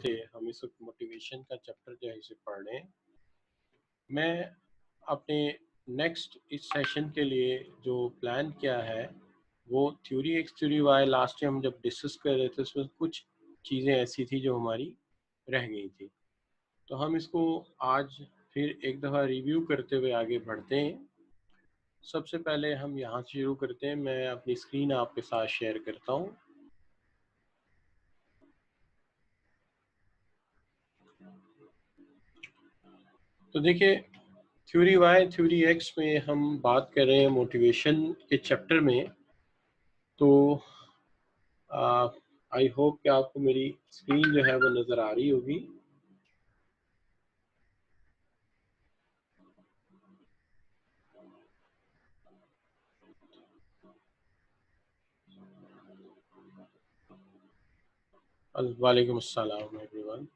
थे, हम इस वक्त मोटिवेशन का चैप्टर जो है इसे पढ़ रहे हैं। मैं अपने नेक्स्ट इस सेशन के लिए जो प्लान किया है वो theory X theory Y last time हम जब डिस्कस कर रहे थे उसमें कुछ चीज़ें ऐसी थी जो हमारी रह गई थी, तो हम इसको आज फिर एक दफ़ा रिव्यू करते हुए आगे बढ़ते हैं। सबसे पहले हम यहाँ से शुरू करते हैं। मैं अपनी स्क्रीन आपके साथ शेयर करता हूँ। तो देखिए, थ्योरी वाई थ्योरी एक्स में हम बात कर रहे हैं मोटिवेशन के चैप्टर में। तो आई होप कि आपको मेरी स्क्रीन जो है वो नज़र आ रही होगी। वालेकुम अस्सलाम एवरीवन।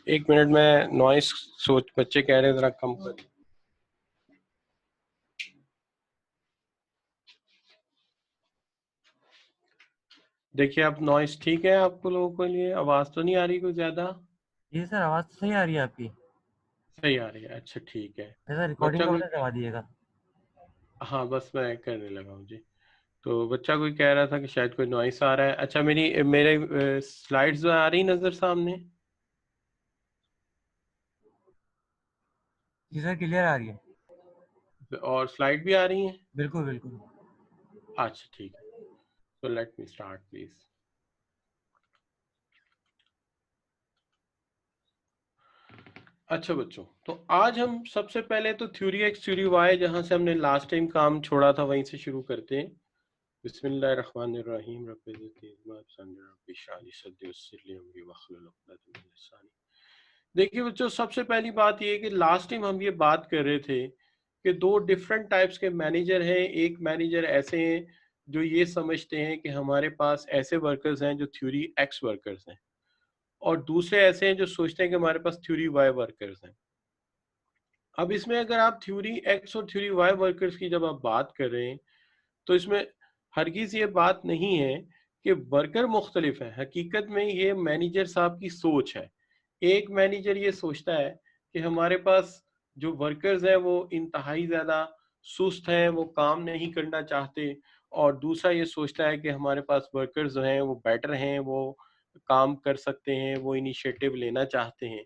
एक मिनट में नॉइस सोच बच्चे कह रहे हैं ज़रा कम कर। देखिए, अब नॉइस ठीक है आपको लोगों के लिए? आवाज़ तो नहीं आ रही कोई ज़्यादा? जी सर, आवाज़ तो सही आ रही है आपकी। सही आ रही है, अच्छा ठीक है। सर रिकॉर्डिंग बच्चा का कोई, बटन दबा दिएगा। हाँ बस मैं करने लगा हूँ जी। तो बच्चा कोई कह रहा था कि शायद कोई नॉइस आ रहा है। अच्छा, मेरे स्लाइड्स आ रही नज़र सामने? जी सर, क्लियर आ रही है। और स्लाइड भी आ रही हैं? बिल्कुल बिल्कुल। अच्छा ठीक है। तो लेट मी स्टार्ट प्लीज। अच्छा बच्चों, तो आज हम सबसे पहले तो थ्योरी एक्स थ्योरी वाई जहां से हमने लास्ट टाइम काम छोड़ा था वहीं से शुरू करते हैं। बिस्मिल्लाहिर्रहमानिर्रहीम। देखिए बच्चों, सबसे पहली बात ये है कि लास्ट टाइम हम ये बात कर रहे थे कि दो डिफरेंट टाइप्स के मैनेजर हैं। एक मैनेजर ऐसे हैं जो ये समझते हैं कि हमारे पास ऐसे वर्कर्स हैं जो थ्योरी एक्स वर्कर्स हैं, और दूसरे ऐसे हैं जो सोचते हैं कि हमारे पास थ्योरी वाई वर्कर्स हैं। अब इसमें अगर आप थ्योरी एक्स और थ्योरी वाई वर्कर्स की जब आप बात कर रहे हैं तो इसमें हरगिज ये बात नहीं है कि वर्कर मुख्तलिफ है। हकीकत में ये मैनेजर साहब की सोच है। एक मैनेजर ये सोचता है कि हमारे पास जो वर्कर्स हैं वो इंतहाई ज़्यादा सुस्त हैं, वो काम नहीं करना चाहते, और दूसरा ये सोचता है कि हमारे पास वर्कर्स जो हैं वो बेटर हैं, वो काम कर सकते हैं, वो इनिशिएटिव लेना चाहते हैं।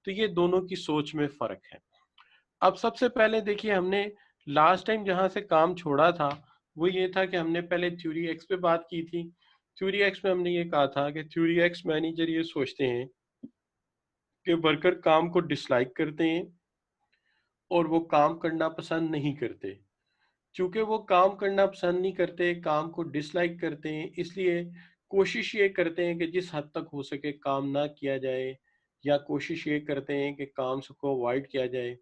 तो ये दोनों की सोच में फ़र्क है। अब सबसे पहले देखिए, हमने लास्ट टाइम जहां से काम छोड़ा था वो ये था कि हमने पहले थ्योरी एक्स पे बात की थी। थ्योरी एक्स में हमने ये कहा था कि थ्योरी एक्स मैनेजर ये सोचते हैं कि वर्कर काम को डिसलाइक करते हैं और वो काम करना पसंद नहीं करते। चूंकि वो काम करना पसंद नहीं करते, काम को डिसलाइक करते हैं, इसलिए कोशिश ये करते हैं कि जिस हद तक हो सके काम ना किया जाए, या कोशिश ये करते हैं कि काम को अवॉइड किया जाए।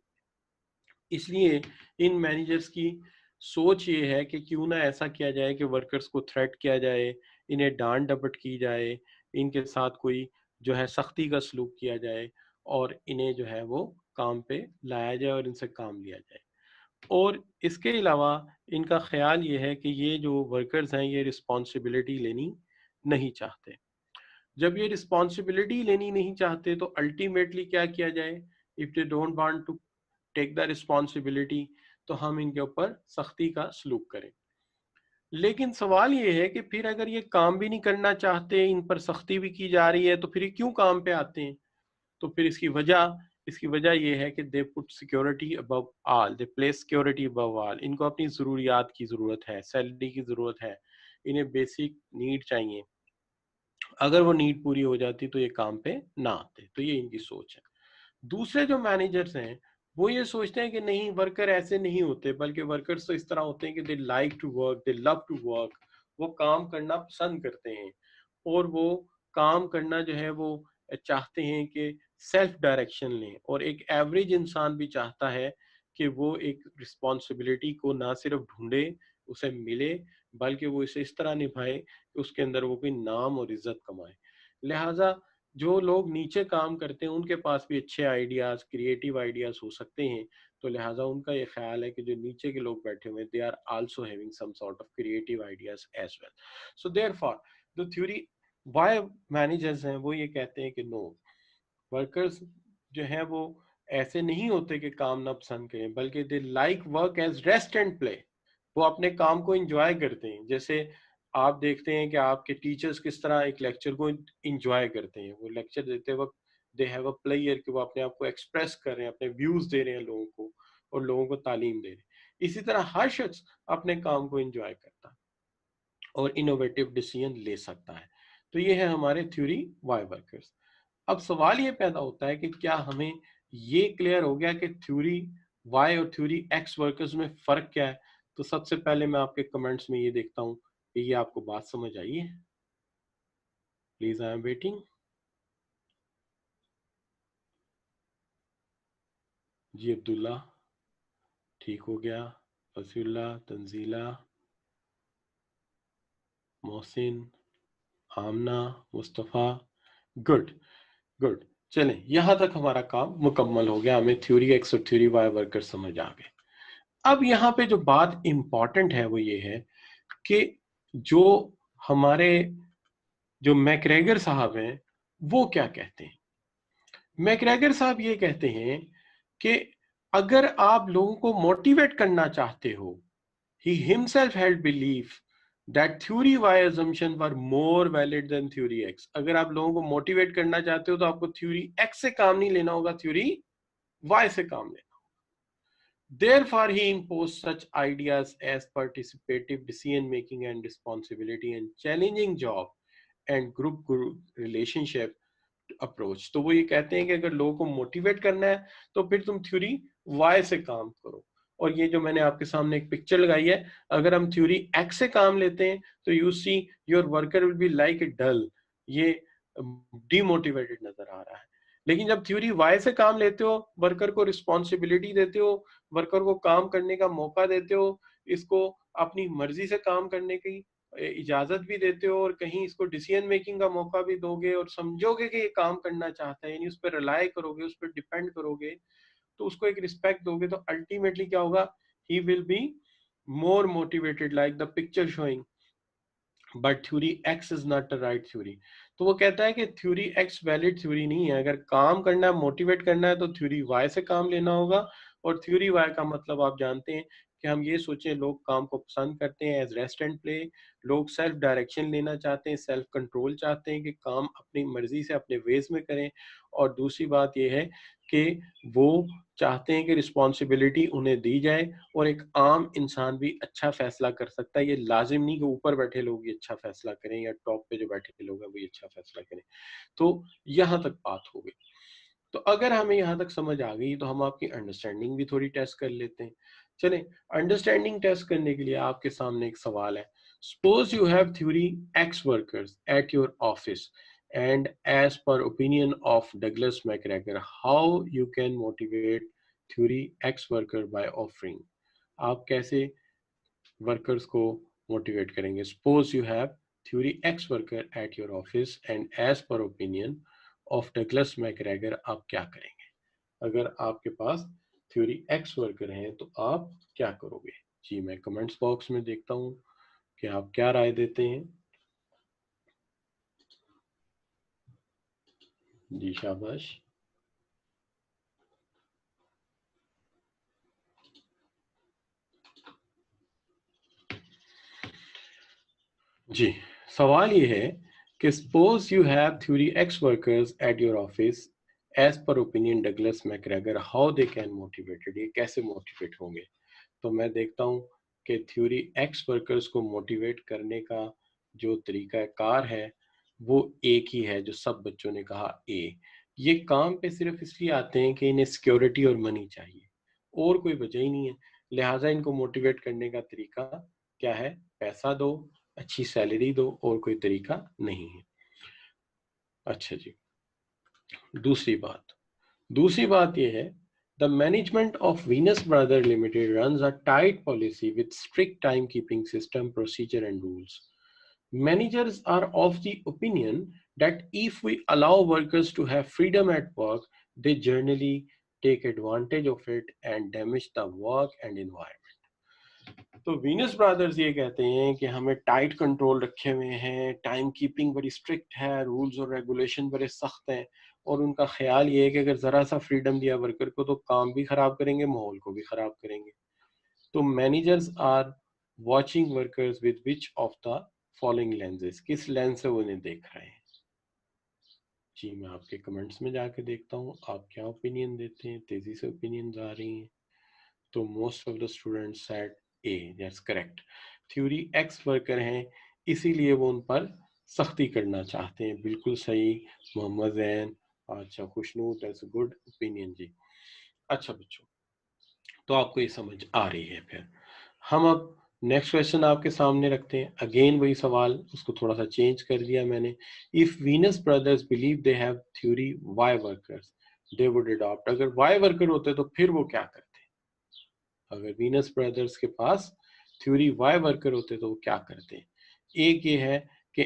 इसलिए इन मैनेजर्स की सोच ये है कि क्यों ना ऐसा किया जाए कि वर्कर्स को थ्रेट किया जाए, इन्हें डांट डपट की जाए, इनके साथ कोई जो है सख्ती का सलूक किया जाए, और इन्हें जो है वो काम पे लाया जाए और इनसे काम लिया जाए। और इसके अलावा इनका ख्याल ये है कि ये जो वर्कर्स हैं ये रिस्पॉन्सिबिलिटी लेनी नहीं चाहते। जब ये रिस्पॉन्सिबिलिटी लेनी नहीं चाहते तो अल्टीमेटली क्या किया जाए if they don't want to take the responsibility, तो हम इनके ऊपर सख्ती का सलूक करें। लेकिन सवाल ये है कि फिर अगर ये काम भी नहीं करना चाहते, इन पर सख्ती भी की जा रही है, तो फिर ये क्यों काम पे आते हैं? तो फिर इसकी वजह ये है कि they put security above all, they place security above all. इनको अपनी ज़रूरियात की ज़रूरत है, सैलरी की ज़रूरत है, इन्हें बेसिक नीड चाहिए। अगर वो नीड पूरी हो जाती तो ये काम पे ना आते। तो ये इनकी सोच है। दूसरे जो मैनेजर्स हैं वो ये सोचते हैं कि नहीं, वर्कर ऐसे नहीं होते, बल्कि वर्कर्स तो इस तरह होते हैं कि they like to work, they love to work, वो काम करना पसंद करते हैं, और वो काम करना जो है वो चाहते हैं कि सेल्फ डायरेक्शन लें। और एक एवरेज इंसान भी चाहता है कि वो एक रिस्पॉन्सिबिलिटी को ना सिर्फ ढूंढे, उसे मिले, बल्कि वो इसे इस तरह निभाए कि उसके अंदर वो कोई नाम और इज्जत कमाए। लिहाजा जो लोग नीचे काम करते हैं उनके पास भी अच्छे आइडियाज, क्रिएटिव आइडियाज हो सकते हैं। तो लिहाजा उनका ये ख्याल है कि जो नीचे के लोग बैठे हुए हैं, they are also having some sort of creative ideas as well. So therefore the theory Y managers हैं वो ये कहते हैं कि नो, वर्कर्स जो हैं वो ऐसे नहीं होते कि काम ना पसंद करें, बल्कि they like work as rest and play. वो अपने काम को एंजॉय करते हैं। जैसे आप देखते हैं कि आपके टीचर्स किस तरह एक लेक्चर को एंजॉय करते हैं। वो लेक्चर देते वक्त दे हैव अ प्लेयर कि वो अपने आप को एक्सप्रेस कर रहे हैं, अपने व्यूज दे रहे हैं लोगों को, और लोगों को तालीम दे रहे हैं। इसी तरह हर शख्स अपने काम को एंजॉय करता है और इनोवेटिव डिसीजन ले सकता है। तो ये है हमारे थ्योरी वाई वर्कर्स। अब सवाल ये पैदा होता है कि क्या हमें ये क्लियर हो गया कि थ्योरी वाई और थ्योरी एक्स वर्कर्स में फर्क क्या है? तो सबसे पहले मैं आपके कमेंट्स में ये देखता हूँ कि ये आपको बात समझ आई है। Please, I am waiting. जी अब्दुल्ला ठीक हो गया, फसीउल्ला, तंजीला, मोहसिन, आमना, मुस्तफ़ा, गुड गुड। चलें, यहाँ तक हमारा काम मुकम्मल हो गया, हमें थ्योरी एक्स और थ्योरी वाई वर्कर समझ आ गए। अब यहाँ पे जो बात इंपॉर्टेंट है वो ये है कि जो हमारे जो मैकग्रेगर साहब हैं वो क्या कहते हैं। मैकग्रेगर साहब ये कहते हैं कि अगर आप लोगों को मोटिवेट करना चाहते हो, he himself held belief that theory y assumption were more valid than theory x। अगर आप लोगों को मोटिवेट करना चाहते हो तो आपको थ्योरी x से काम नहीं लेना होगा, थ्योरी y से काम लेना। Therefore, he imposed such ideas as participative decision making and responsibility and challenging job and group relationship approach. तो वो ये कहते हैं कि अगर लोगों को मोटिवेट करना है तो फिर तुम थ्योरी वाई से काम करो। और ये जो मैंने आपके सामने एक पिक्चर लगाई है, अगर हम थ्योरी एक्स से काम लेते हैं तो you see your worker will be like a dull, ये डीमोटिवेटेड नजर आ रहा है। लेकिन जब थ्योरी वाई से काम लेते हो, वर्कर को रिस्पॉन्सिबिलिटी देते हो, वर्कर को काम करने का मौका देते हो, इसको अपनी मर्जी से काम करने की इजाजत भी देते हो, और कहीं इसको डिसीजन मेकिंग का मौका भी दोगे और समझोगे कि ये काम करना चाहता है, यानी उस पर रिलाई करोगे, उस पर डिपेंड करोगे, तो उसको एक रिस्पेक्ट दोगे, तो अल्टीमेटली क्या होगा, he will be more motivated like the picture showing. But theory x is not the right theory. तो वो कहता है कि थ्योरी एक्स वैलिड थ्योरी नहीं है। अगर काम करना है, मोटिवेट करना है, तो थ्योरी वाई से काम लेना होगा। और थ्योरी वाई का मतलब आप जानते हैं कि हम ये सोचें, लोग काम को पसंद करते हैं एज रेस्ट एंड प्ले, लोग सेल्फ डायरेक्शन लेना चाहते हैं, सेल्फ कंट्रोल चाहते हैं कि काम अपनी मर्जी से अपने वेज में करें। और दूसरी बात यह है कि वो चाहते हैं कि रिस्पॉन्सिबिलिटी उन्हें दी जाए, और एक आम इंसान भी अच्छा फैसला कर सकता है। ये लाजिम नहीं कि ऊपर बैठे लोग ये अच्छा फैसला करें या टॉप पे जो बैठे लोग हैं वो ये अच्छा फैसला करें। तो यहाँ तक बात हो गई। तो अगर हमें यहाँ तक समझ आ गई तो हम आपकी अंडरस्टैंडिंग भी थोड़ी टेस्ट कर लेते हैं। चलें, अंडरस्टैंडिंग टेस्ट करने के लिए आपके सामने एक सवाल है। Suppose you have theory X workers at your office, and as per opinion of Douglas McGregor, how you can motivate theory X worker by offering। आप कैसे वर्कर्स को मोटिवेट करेंगे? Suppose you have theory X worker at your office and as per opinion of Douglas McGregor, आप क्या करेंगे? अगर आपके पास theory X worker हैं तो आप क्या करोगे? जी, मैं कमेंट्स बॉक्स में देखता हूँ कि आप क्या राय देते हैं। जी शाबाश। जी, सवाल ये है कि suppose you have theory X workers at your office as per opinion Douglas McGregor how they can motivated, ये कैसे मोटिवेट होंगे? तो मैं देखता हूँ कि थ्योरी एक्स वर्कर्स को मोटिवेट करने का जो तरीकाकार है वो एक ही है जो सब बच्चों ने कहा, ए। ये काम पे सिर्फ इसलिए आते हैं कि इन्हें सिक्योरिटी और मनी चाहिए, और कोई वजह ही नहीं है। लिहाजा इनको मोटिवेट करने का तरीका क्या है? पैसा दो, अच्छी सैलरी दो, और कोई तरीका नहीं है। अच्छा जी, दूसरी बात यह है, the management of Venus brother limited runs a tight policy with strict time keeping system, procedure and rules. Managers are of the opinion that if we allow workers to have freedom at work, they generally take advantage of it and damage the work and environment. तो Venus brothers ये कहते हैं कि हमें tight control रखे हुए हैं, time keeping बड़ी स्ट्रिक्ट है, रूल्स और रेगुलेशन बड़े सख्त हैं, और उनका ख्याल ये है कि अगर जरा सा फ्रीडम दिया वर्कर को तो काम भी खराब करेंगे, माहौल को भी खराब करेंगे. तो managers are watching workers with which of the following lenses, किस लेंस से वो उन्हें देख रहे हैं? जी, मैं आपके कमेंट्स में जाके देखता हूँ आप क्या ओपिनियन देते हैं. तेजी से ओपिनियंस आ रही हैं. तो most of the students said A, that's correct. Theory X worker हैं, इसीलिए वो उन पर सख्ती करना चाहते हैं. बिल्कुल सही मोहम्मद जैन. अच्छा खुशनू, दैट्स अ गुड ओपिनियन जी. अच्छा बच्चों, तो आपको ये समझ आ रही है. फिर हम अब नेक्स्ट क्वेश्चन आपके सामने रखते हैं. अगेन वही सवाल, उसको थोड़ा सा चेंज कर दिया मैंने. If Venus brothers believe they have theory Y workers, they would adopt. अगर वाई वर्कर होते तो फिर वो क्या करते? अगर वीनस ब्रदर्स के पास थ्योरी वाई वर्कर होते तो वो क्या करते? एक ये है कि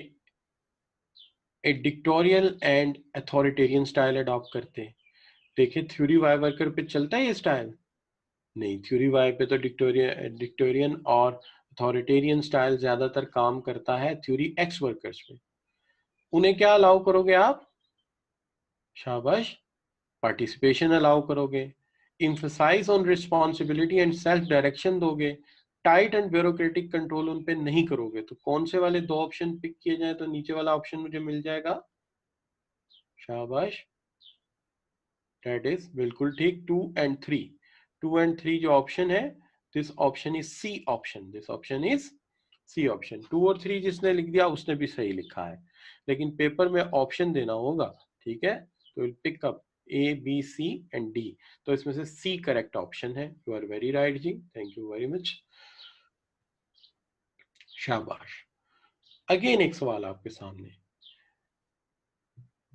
a dictatorial and authoritarian style adopt करते. देखिए, थ्योरी वाई वर्कर पे चलता है ये स्टाइल? नहीं. थ्योरी वाई पे तो डिक्टोरियन और अथॉरिटेरियन स्टाइल ज्यादातर काम करता है. थ्योरी एक्स वर्कर्स पे उन्हें क्या अलाउ करोगे आप? शाबाश, पार्टिसिपेशन अलाउ करोगे, emphasise on responsibility and self direction दोगे, टाइट एंड ब्यूरोक्रेटिक कंट्रोल उन पे नहीं करोगे. तो कौन से वाले दो ऑप्शन पिक किए जाए तो नीचे वाला ऑप्शन मुझे मिल जाएगा? शाबाश, दैट इज बिल्कुल ठीक. 2 and 3, 2 and 3 जो ऑप्शन है, this option is C option. This option is C option. 2 और 3 जिसने लिख दिया उसने भी सही लिखा है, लेकिन पेपर में ऑप्शन देना होगा. ठीक है, तो will pick up A B C and D. तो इसमें से सी करेक्ट ऑप्शन है. यू आर वेरी राइट जी, थैंक यू वेरी मच. शाबाश. अगेन एक सवाल आपके सामने.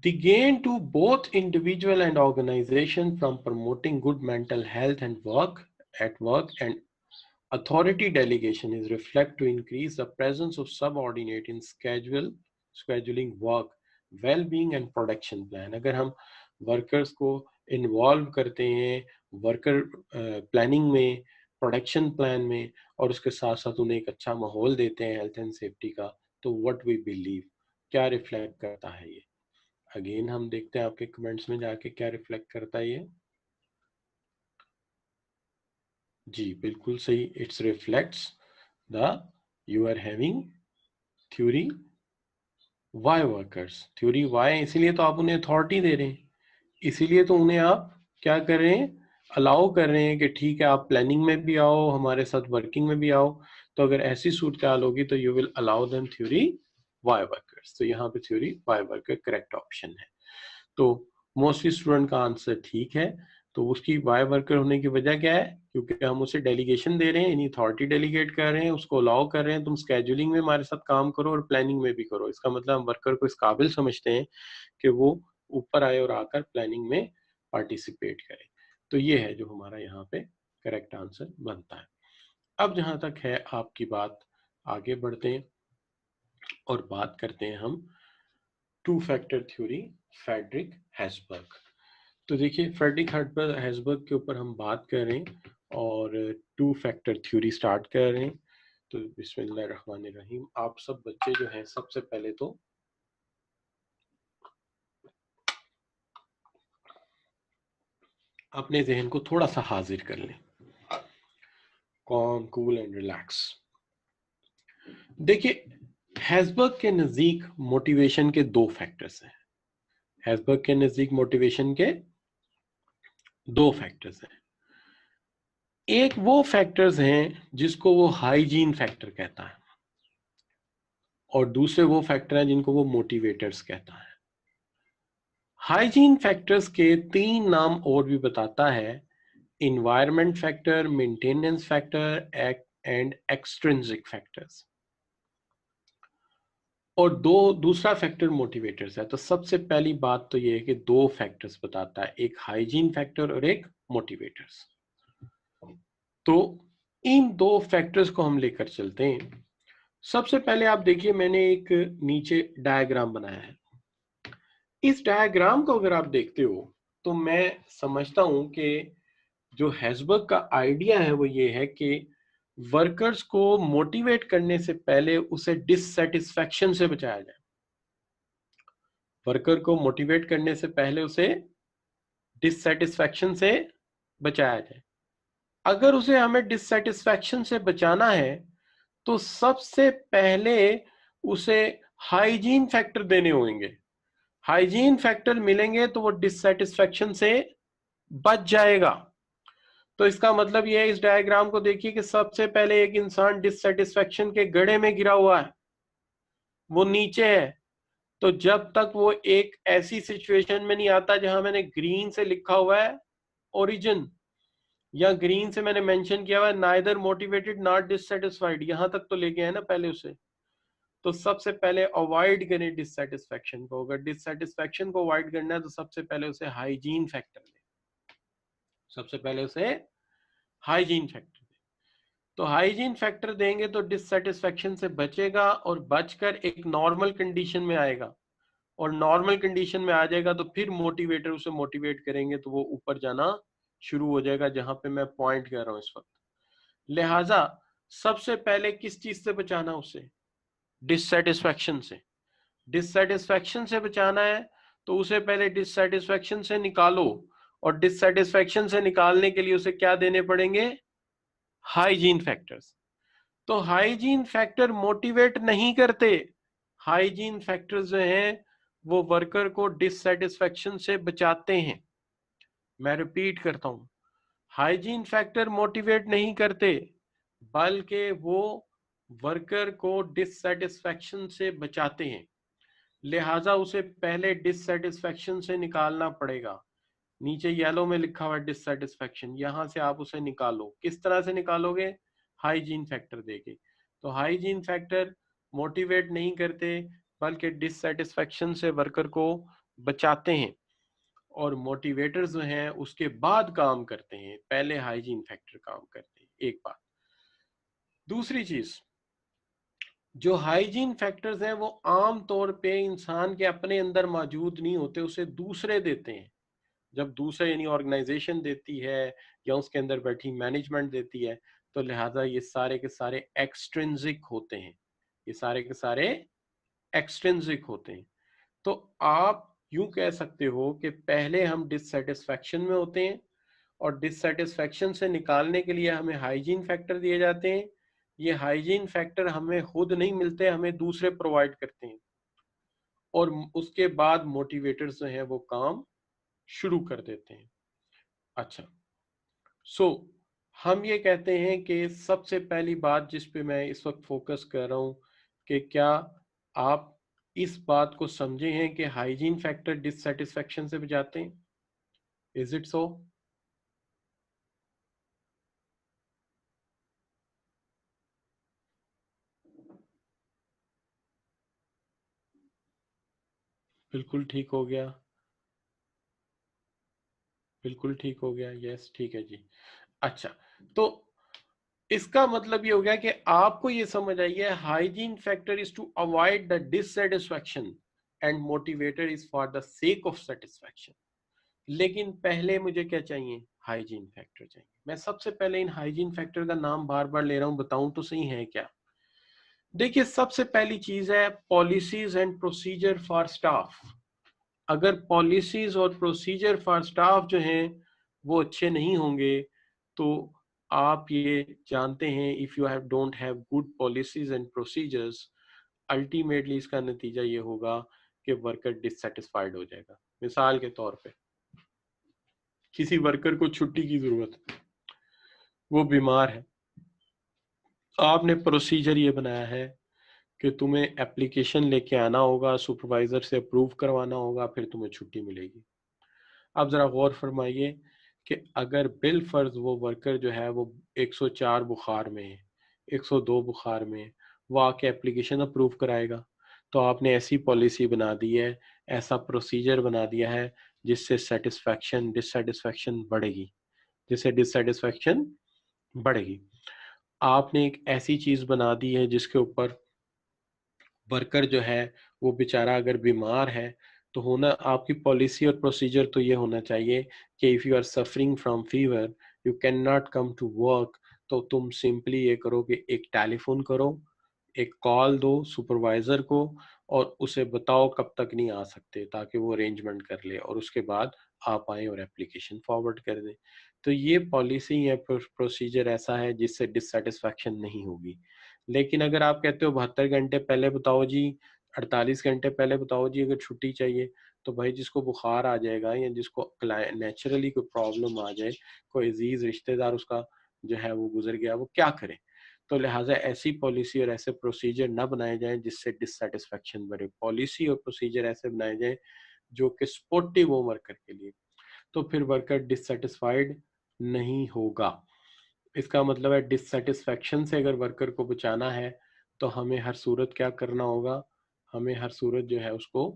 The gain to both individual and organization from promoting good mental health and work at work and authority delegation is reflect to increase the presence of subordinate in scheduling work, well-being and production plan. अगर हम workers को involve करते हैं worker planning में, production plan में, और उसके साथ साथ उन्हें एक अच्छा माहौल देते हैं health and safety का, तो what we believe क्या reflect करता है ये? अगेन हम देखते हैं आपके कमेंट्स में जाके क्या रिफ्लेक्ट करता है ये. जी बिल्कुल सही. It's reflects the you are having theory Y workers. Theory Y, इसीलिए तो आप उन्हें अथॉरिटी दे रहे हैं, इसीलिए तो उन्हें आप क्या कर रहे हैं? अलाउ कर रहे हैं कि ठीक है आप प्लानिंग में भी आओ, हमारे साथ वर्किंग में भी आओ. तो अगर ऐसी सूरत हाल होगी तो you will allow them theory Y workers. तो यहाँ पे theory Y worker correct option है. तो मोस्टली स्टूडेंट का आंसर ठीक है. तो उसकी वाई वर्कर होने की वजह क्या है? क्योंकि हम उसे डेलीगेशन दे रहे हैं, यानी अथॉरिटी डेलीगेट कर रहे हैं, उसको अलाउ कर रहे हैं तुम स्केड्यूलिंग में हमारे साथ काम करो और प्लानिंग में भी करो. इसका मतलब हम वर्कर को इस काबिल समझते हैं कि वो ऊपर आए और आकर प्लानिंग में पार्टिसिपेट करे. तो ये है जो हमारा यहाँ पे करेक्ट आंसर बनता है. अब जहां तक है आपकी बात, आगे बढ़ते हैं और बात करते हैं हम टू फैक्टर थ्योरी, फ्रेडरिक हेसबर्ग. तो देखिए, फ्रेडरिक हेसबर्ग के ऊपर हम बात कर रहे हैं और टू फैक्टर थ्योरी स्टार्ट कर रहे हैं. तो बिस्मिल्लाहिर्रहमानिर्रहीम. आप सब बच्चे जो हैं, सबसे पहले तो अपने जहन को थोड़ा सा हाजिर कर लें, कॉम कूल एंड रिलैक्स. देखिए, हेज़बर्ग के नजदीक मोटिवेशन के दो फैक्टर्स हैं। हेज़बर्ग के नजदीक मोटिवेशन के दो फैक्टर्स हैं। एक वो फैक्टर्स हैं जिसको वो हाइजीन फैक्टर कहता है, और दूसरे वो फैक्टर हैं जिनको वो मोटिवेटर्स कहता है। हाइजीन फैक्टर्स के तीन नाम और भी बताता है: environment factor, maintenance factor and extrinsic factors. और दूसरा फैक्टर मोटिवेटर्स है। तो सबसे पहली बात तो ये है कि दो फैक्टर्स बताता है, एक हाइजीन फैक्टर और एक मोटिवेटर्स। तो इन दो फैक्टर्स को हम लेकर चलते हैं। सबसे पहले आप देखिए, मैंने एक नीचे डायग्राम बनाया है। इस डायग्राम को अगर आप देखते हो तो मैं समझता हूं कि जो हेज़बर्ग का आइडिया है वो ये है कि वर्कर्स को मोटिवेट करने से पहले उसे डिससेटिस्फैक्शन से बचाया जाए। वर्कर को मोटिवेट करने से पहले उसे डिससेटिस्फैक्शन से बचाया जाए। अगर उसे हमें डिससेटिस्फैक्शन से बचाना है तो सबसे पहले उसे हाइजीन फैक्टर देने होंगे। हाइजीन फैक्टर मिलेंगे तो वो डिससेटिस्फैक्शन से बच जाएगा। तो इसका मतलब यह है, इस डायग्राम को देखिए कि सबसे पहले एक इंसान डिससेटिस्फैक्शन के गड्ढे में गिरा हुआ है, वो नीचे है। तो जब तक वो एक ऐसी सिचुएशन में नहीं आता जहां मैंने ग्रीन से लिखा हुआ है ओरिजिन, या ग्रीन से मैंने मेंशन किया हुआ है नाइदर मोटिवेटेड नॉट डिससेटिस्फाइड, यहां तक तो लेके है ना पहले उसे। तो सबसे पहले अवॉइड करें डिससेटिस्फैक्शन को। अगर डिससेटिस्फैक्शन को अवॉइड करना है तो सबसे पहले उसे हाइजीन फैक्टर दें। सबसे पहले उसे हाइजीन फैक्टर दें। तो हाइजीन फैक्टर देंगे तो डिससेटिस्फैक्शन से बचेगा और बचकर एक नॉर्मल कंडीशन में आएगा, और नॉर्मल कंडीशन में आ जाएगा तो फिर मोटिवेटर उसे मोटिवेट करेंगे तो वो ऊपर जाना शुरू हो जाएगा, जहां पे मैं पॉइंट कर रहा हूं इस वक्त। लिहाजा सबसे पहले किस चीज से बचाना उसे? डिससेटिस्फैक्शन से। डिससेटिस्फैक्शन से बचाना है तो उसे पहले डिससेटिस्फैक्शन से निकालो, और डिससेटिस्फैक्शन से निकालने के लिए उसे क्या देने पड़ेंगे? Hygiene factors. तो हाइजीन फैक्टर मोटिवेट नहीं करते। हाइजीन फैक्टर्स जो हैं वो वर्कर को डिससेटिस्फैक्शन से बचाते हैं। मैं रिपीट करता हूं, हाइजीन फैक्टर मोटिवेट नहीं करते, बल्कि वो वर्कर को डिससेटिस्फैक्शन से बचाते हैं। लिहाजा उसे पहले डिससेटिस्फैक्शन से निकालना पड़ेगा। नीचे येलो में लिखा हुआ है डिससेटिस्फैक्शन, यहां से आप उसे निकालो। किस तरह से निकालोगे? हाइजीन फैक्टर देके। तो हाइजीन फैक्टर मोटिवेट नहीं करते, बल्कि डिससेटिस्फैक्शन से वर्कर को बचाते हैं, और मोटिवेटर्स जो हैं उसके बाद काम करते हैं, पहले हाइजीन फैक्टर काम करते हैं। एक बात। दूसरी चीज, जो हाइजीन फैक्टर्स हैं वो आम तौर पे इंसान के अपने अंदर मौजूद नहीं होते, उसे दूसरे देते हैं। जब दूसरे यानी ऑर्गेनाइजेशन देती है या उसके अंदर बैठी मैनेजमेंट देती है, तो लिहाजा ये सारे के सारे एक्सट्रिंसिक होते हैं। ये सारे के सारे एक्सट्रिंसिक होते हैं। तो आप यूं कह सकते हो कि पहले हम डिससेटिस्फैक्शन में होते हैं, और डिससेटिस्फैक्शन से निकालने के लिए हमें हाइजीन फैक्टर दिए जाते हैं। ये हाइजीन फैक्टर हमें खुद नहीं मिलते, हमें दूसरे प्रोवाइड करते हैं, और उसके बाद मोटिवेटर्स जो हैं वो काम शुरू कर देते हैं। अच्छा, सो हम ये कहते हैं कि सबसे पहली बात जिस पे मैं इस वक्त फोकस कर रहा हूं, कि क्या आप इस बात को समझे हैं कि हाइजीन फैक्टर डिससेटिस्फैक्शन से बचाते हैं? Is it so? बिल्कुल ठीक हो गया, बिल्कुल ठीक हो गया, यस ठीक है जी। अच्छा, तो इसका मतलब ये हो गया कि आपको ये समझ आई है, hygiene factor is to avoid the dissatisfaction and motivator is for the sake of satisfaction. लेकिन पहले मुझे क्या चाहिए? हाइजीन फैक्टर चाहिए। मैं सबसे पहले इन हाइजीन फैक्टर का नाम बार बार ले रहा हूं, बताऊं तो सही है क्या? देखिए, सबसे पहली चीज है policies and procedure for staff. अगर पॉलिसीज और प्रोसीजर फॉर स्टाफ जो हैं वो अच्छे नहीं होंगे, तो आप ये जानते हैं, if you have don't have good policies and procedures, ultimately इसका नतीजा ये होगा कि वर्कर डिससेटिस्फाइड हो जाएगा। मिसाल के तौर पे किसी वर्कर को छुट्टी की जरूरत है, वो बीमार है, आपने प्रोसीजर ये बनाया है कि तुम्हें एप्लीकेशन लेके आना होगा, सुपरवाइजर से अप्रूव करवाना होगा, फिर तुम्हें छुट्टी मिलेगी। अब जरा गौर फरमाइए कि अगर बिल फर्ज वो वर्कर जो है वो 104 बुखार में है, 102 बुखार में है, वो आके एप्लीकेशन अप्रूव कराएगा, तो आपने ऐसी पॉलिसी बना दी है, ऐसा प्रोसीजर बना दिया है जिससे सेटिस्फैक्शन डिससेटिस्फैक्शन बढ़ेगी, जिससे डिससेटिस्फैक्शन बढ़ेगी। आपने एक ऐसी चीज बना दी है जिसके ऊपर वर्कर जो है वो बेचारा अगर बीमार है तो होना आपकी पॉलिसी और प्रोसीजर तो ये होना चाहिए कि if you are suffering from fever you can not come to work, तो तुम सिंपली ये करो कि एक टेलीफोन करो, एक कॉल दो सुपरवाइजर को और उसे बताओ कब तक नहीं आ सकते, ताकि वो अरेंजमेंट कर ले और उसके बाद आप आए और एप्लीकेशन फॉरवर्ड कर दें। तो ये पॉलिसी या प्रोसीजर ऐसा है जिससे डिससेटिस्फैक्शन नहीं होगी। लेकिन अगर आप कहते हो 72 घंटे पहले बताओ जी, 48 घंटे पहले बताओ जी अगर छुट्टी चाहिए, तो भाई जिसको बुखार आ जाएगा या जिसको नेचुरली कोई प्रॉब्लम आ जाए, कोई अजीज रिश्तेदार उसका जो है वो गुजर गया, वो क्या करे। तो लिहाजा ऐसी पॉलिसी और ऐसे प्रोसीजर ना बनाए जाएं जिससे डिससेटिस्फैक्शन बढ़े। पॉलिसी और प्रोसीजर ऐसे बनाए जाएं जो कि सपोर्टिव हो वर्कर के लिए, तो फिर वर्कर डिससेटिस्फाइड नहीं होगा। इसका मतलब है डिससेटिस्फैक्शन से अगर वर्कर को बचाना है तो हमें हर सूरत क्या करना होगा, हमें हर सूरत जो है उसको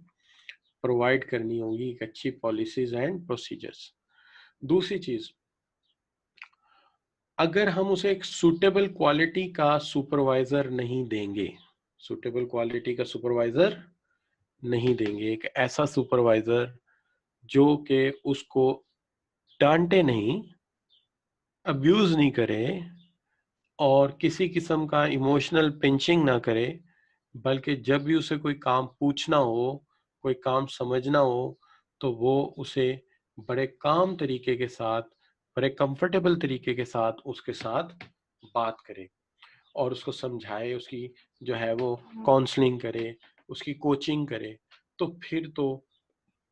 प्रोवाइड करनी होगी एक अच्छी पॉलिसीज एंड प्रोसीजर्स। दूसरी चीज, अगर हम उसे एक सूटेबल क्वालिटी का सुपरवाइजर नहीं देंगे, सूटेबल क्वालिटी का सुपरवाइजर नहीं देंगे, एक ऐसा सुपरवाइजर जो कि उसको डांटे नहीं, अब्यूज नहीं करे और किसी किस्म का इमोशनल पिंचिंग ना करे, बल्कि जब भी उसे कोई काम पूछना हो, कोई काम समझना हो, तो वो उसे बड़े काम तरीके के साथ, बड़े कंफर्टेबल तरीके के साथ उसके साथ बात करे और उसको समझाए, उसकी जो है वो काउंसलिंग करे, उसकी कोचिंग करे, तो फिर तो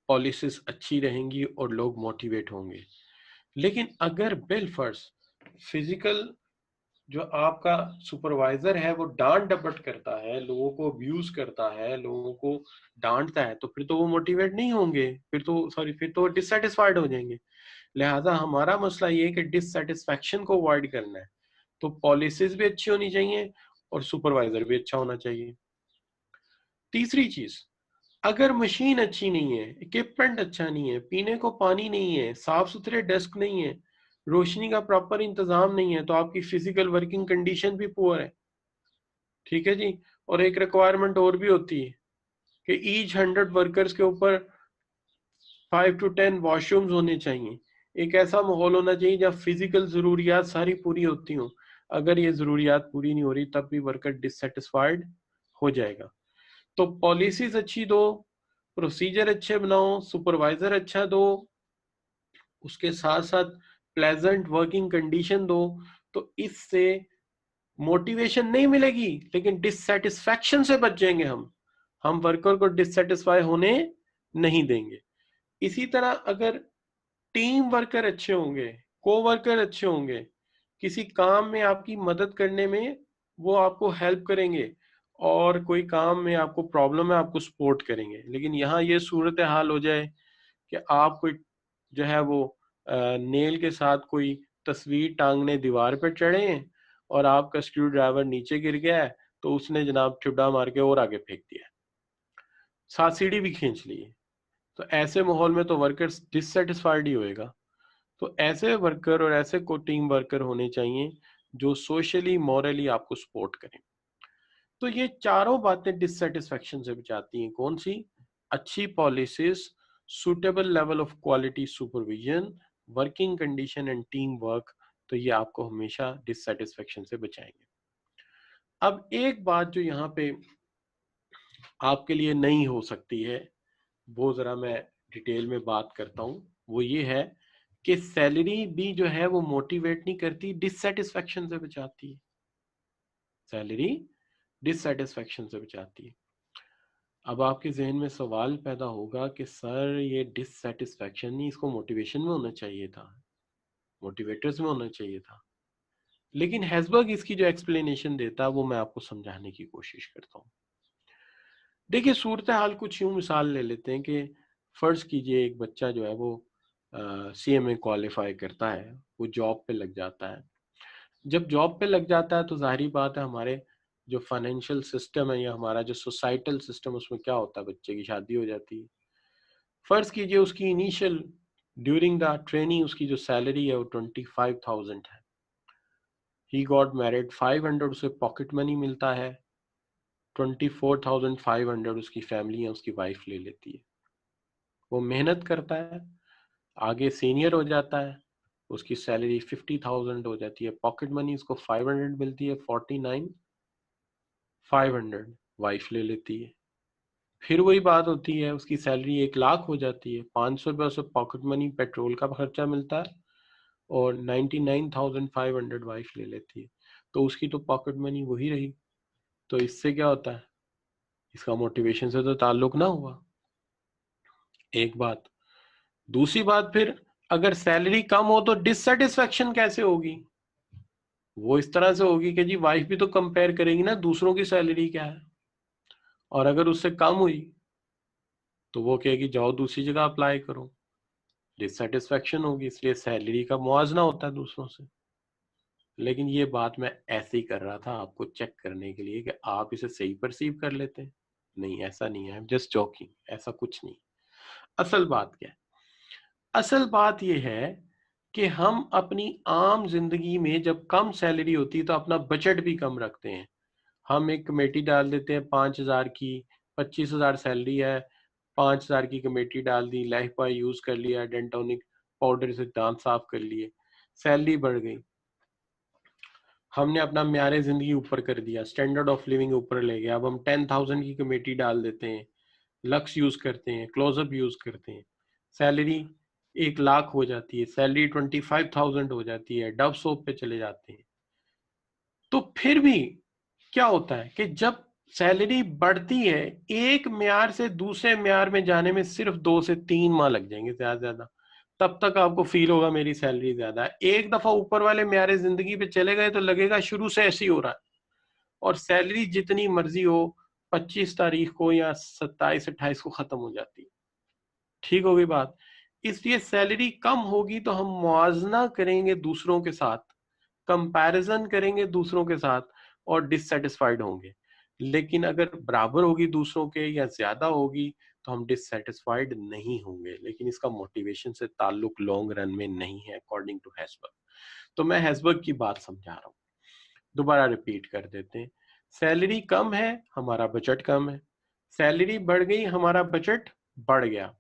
पॉलिसीज अच्छी रहेंगी और लोग मोटिवेट होंगे। लेकिन अगर बिल फर्ज फिजिकल जो आपका सुपरवाइजर है वो डांट डपट करता है, लोगों को अब्यूज करता है, लोगों को डांटता है, तो फिर तो वो मोटिवेट नहीं होंगे, फिर तो डिससेटिस्फाइड हो जाएंगे। लिहाजा हमारा मसला ये है कि डिससेटिस्फैक्शन को अवॉइड करना है, तो पॉलिसीज भी अच्छी होनी चाहिए और सुपरवाइजर भी अच्छा होना चाहिए। तीसरी चीज, अगर मशीन अच्छी नहीं है, इक्विपमेंट अच्छा नहीं है, पीने को पानी नहीं है, साफ सुथरे डेस्क नहीं है, रोशनी का प्रॉपर इंतजाम नहीं है, तो आपकी फिजिकल वर्किंग कंडीशन भी पुअर है। ठीक है जी। और एक रिक्वायरमेंट और भी होती है कि ईच 100 वर्कर्स के ऊपर 5 to 10 वॉशरूम्स होने चाहिए। एक ऐसा माहौल होना चाहिए जहाँ फिजिकल जरूरियात सारी पूरी होती हों। अगर ये जरूरियात पूरी नहीं हो रही तब भी वर्कर डिससेटिस्फाइड हो जाएगा। तो पॉलिसीज अच्छी दो, प्रोसीजर अच्छे बनाओ, सुपरवाइजर अच्छा दो, उसके साथ साथ प्लेजेंट वर्किंग कंडीशन दो, तो इससे मोटिवेशन नहीं मिलेगी लेकिन डिससेटिस्फैक्शन से बच जाएंगे हम वर्कर को डिससेटिस्फाई होने नहीं देंगे। इसी तरह अगर टीम वर्कर अच्छे होंगे, को वर्कर अच्छे होंगे, किसी काम में आपकी मदद करने में वो आपको हेल्प करेंगे और कोई काम में आपको प्रॉब्लम है आपको सपोर्ट करेंगे। लेकिन यहाँ ये सूरत हाल हो जाए कि आप कोई जो है वो नेल के साथ कोई तस्वीर टांगने दीवार पर चढ़े हैं और आपका स्क्रू ड्राइवर नीचे गिर गया है, तो उसने जनाब ठुड्डा मार के और आगे फेंक दिया, साथ सीढ़ी भी खींच ली है। तो ऐसे माहौल में तो वर्कर डिससेटिस्फाइड ही होएगा। तो ऐसे वर्कर और ऐसे को टीम वर्कर होने चाहिए जो सोशली मॉरली आपको सपोर्ट करें। तो ये चारों बातें डिससेटिस्फैक्शन से बचाती हैं। कौन सी? अच्छी policies, suitable level of quality supervision, working condition and team work, तो ये आपको हमेशा डिससेटिस्फैक्शन से बचाएंगे। अब एक बात जो यहाँ पे आपके लिए नहीं हो सकती है, वो जरा मैं डिटेल में बात करता हूँ। वो ये है कि सैलरी भी जो है वो मोटिवेट नहीं करती, डिससेटिस्फैक्शन से बचाती है। सैलरी डिससेटिस्फैक्शन से बचाती है। अब आपके जहन में सवाल पैदा होगा कि सर ये डिससेटिस्फैक्शन नहीं, इसको मोटिवेशन में होना चाहिए था, मोटिवेटर्स में होना चाहिए था। लेकिन हेज़बर्ग इसकी जो एक्सप्लेनेशन देता है वो मैं आपको समझाने की कोशिश करता हूँ। देखिए सूरत हाल कुछ यूं मिसाल ले लेते हैं कि फर्ज कीजिए एक बच्चा जो है वो सीएमए क्वालिफाई करता है, वो जॉब पे लग जाता है। जब जॉब पे लग जाता है तो जाहिर बात है हमारे जो फाइनेंशियल सिस्टम है या हमारा जो सोसाइटल सिस्टम, उसमें क्या होता है, बच्चे की शादी हो जाती है। फर्ज कीजिए उसकी इनिशियल ड्यूरिंग द ट्रेनिंग उसकी जो सैलरी है वो 25,000 है। ही गॉट मैरिड, 500 उसे पॉकेट मनी मिलता है, 24,500 उसकी फैमिली है, उसकी वाइफ ले लेती है। वो मेहनत करता है, आगे सीनियर हो जाता है, उसकी सैलरी 50,000 हो जाती है, पॉकेट मनी उसको 500 मिलती है, 49,500 वाइफ ले लेती है। फिर वही बात होती है, उसकी सैलरी 1 लाख हो जाती है, 500 रुपये उसे पॉकेट मनी पेट्रोल का खर्चा मिलता है और 99,500 वाइफ ले लेती है। तो उसकी तो पॉकेट मनी वही रही। तो इससे क्या होता है, इसका मोटिवेशन से तो ताल्लुक ना हुआ। एक बात। दूसरी बात, फिर अगर सैलरी कम हो तो डिससेटिस्फेक्शन कैसे होगी? वो इस तरह से होगी कि जी वाइफ भी तो कंपेयर करेगी ना दूसरों की सैलरी क्या है, और अगर उससे कम हुई तो वो कहेगी जाओ दूसरी जगह अप्लाई करो। डिससेटिस्फेक्शन होगी, इसलिए सैलरी का मुआवजा होता है दूसरों से। लेकिन ये बात मैं ऐसे ही कर रहा था आपको चेक करने के लिए कि आप इसे सही परसीव कर लेते हैं। नहीं, ऐसा नहीं है, आई एम जस्ट जॉकिंग, ऐसा कुछ नहीं। असल बात क्या है? असल बात यह है कि हम अपनी आम जिंदगी में जब कम सैलरी होती है तो अपना बजट भी कम रखते हैं। हम एक कमेटी डाल देते हैं 5,000 की, 25,000 सैलरी है, 5,000 की कमेटी डाल दी, लाइफ बॉय यूज कर लिया, डेंटोनिक पाउडर से दांत साफ कर लिए, सैलरी बढ़ गई। हमने अपना म्यार जिंदगी ऊपर कर दिया, स्टैंडर्ड ऑफ लिविंग ऊपर ले गया। अब हम 10,000 की कमेटी डाल देते हैं, लक्स यूज करते हैं, क्लोजअप यूज करते हैं, सैलरी 1 लाख हो जाती है, सैलरी 25,000 हो जाती है, डव सोप पे चले जाते हैं। तो फिर भी क्या होता है कि जब सैलरी बढ़ती है, एक म्यार से दूसरे म्यार में जाने में सिर्फ 2 से 3 माह लग जाएंगे ज्यादा ज्यादा, तब तक आपको फील होगा मेरी सैलरी ज्यादा है। एक दफा ऊपर वाले म्यारे जिंदगी पे चले गए तो लगेगा शुरू से ऐसे ही हो रहा है। और सैलरी जितनी मर्जी हो, 25 तारीख को या 27-28 को खत्म हो जाती है। ठीक होगी बात? इसलिए सैलरी कम होगी तो हम मुआवजा करेंगे दूसरों के साथ, कंपैरिजन करेंगे दूसरों के साथ और डिससेटिस्फाइड होंगे। लेकिन अगर बराबर होगी दूसरों के या ज्यादा होगी तो हम डिससेटिस्फाइड नहीं होंगे। लेकिन इसका मोटिवेशन से ताल्लुक लॉन्ग रन में नहीं है अकॉर्डिंग टू हेज़बर्ग। तो मैं हेज़बर्ग की बात समझा रहा हूँ, दोबारा रिपीट कर देते हैं। सैलरी कम है, हमारा बजट कम है। सैलरी बढ़ गई, हमारा बजट बढ़ गया।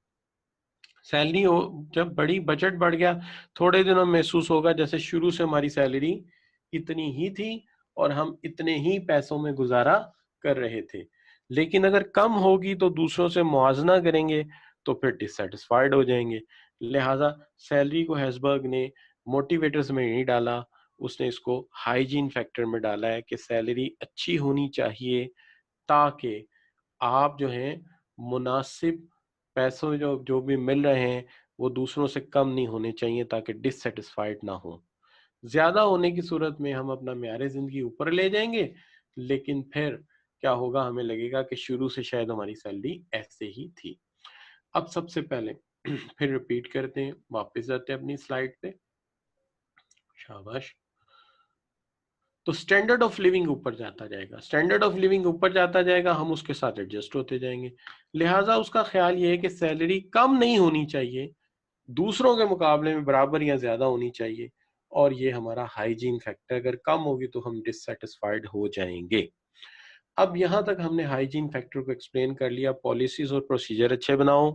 सैलरी हो जब बड़ी, बजट बढ़ गया, थोड़े दिनों में महसूस होगा जैसे शुरू से हमारी सैलरी इतनी ही थी और हम इतने ही पैसों में गुजारा कर रहे थे। लेकिन अगर कम होगी तो दूसरों से मुआवजा करेंगे तो फिर डिससेटिस्फाइड हो जाएंगे। लिहाजा सैलरी को हेज़बर्ग ने मोटिवेटर्स में नहीं डाला, उसने इसको हाइजीन फैक्टर में डाला है कि सैलरी अच्छी होनी चाहिए ताकि आप जो हैं मुनासिब पैसों जो जो भी मिल रहे हैं वो दूसरों से कम नहीं होने चाहिए ताकि डिससेटिस्फाइड ना हो। ज्यादा होने की सूरत में हम अपना म्यार जिंदगी ऊपर ले जाएंगे, लेकिन फिर क्या होगा, हमें लगेगा कि शुरू से शायद हमारी सैलरी ऐसे ही थी। अब सबसे पहले फिर रिपीट करते हैं, वापस जाते हैं अपनी स्लाइड पे। शाबाश। तो स्टैंडर्ड ऑफ लिविंग ऊपर जाता जाएगा, स्टैंडर्ड ऑफ लिविंग ऊपर जाता जाएगा, हम उसके साथ एडजस्ट होते जाएंगे। लिहाजा उसका ख्याल ये है कि सैलरी कम नहीं होनी चाहिए, दूसरों के मुकाबले में बराबर या ज्यादा होनी चाहिए। और ये हमारा हाइजीन फैक्टर, अगर कम होगी तो हम डिससेटिस्फाइड हो जाएंगे। अब यहां तक हमने हाइजीन फैक्टर को एक्सप्लेन कर लिया। पॉलिसीज और प्रोसीजर अच्छे बनाओ,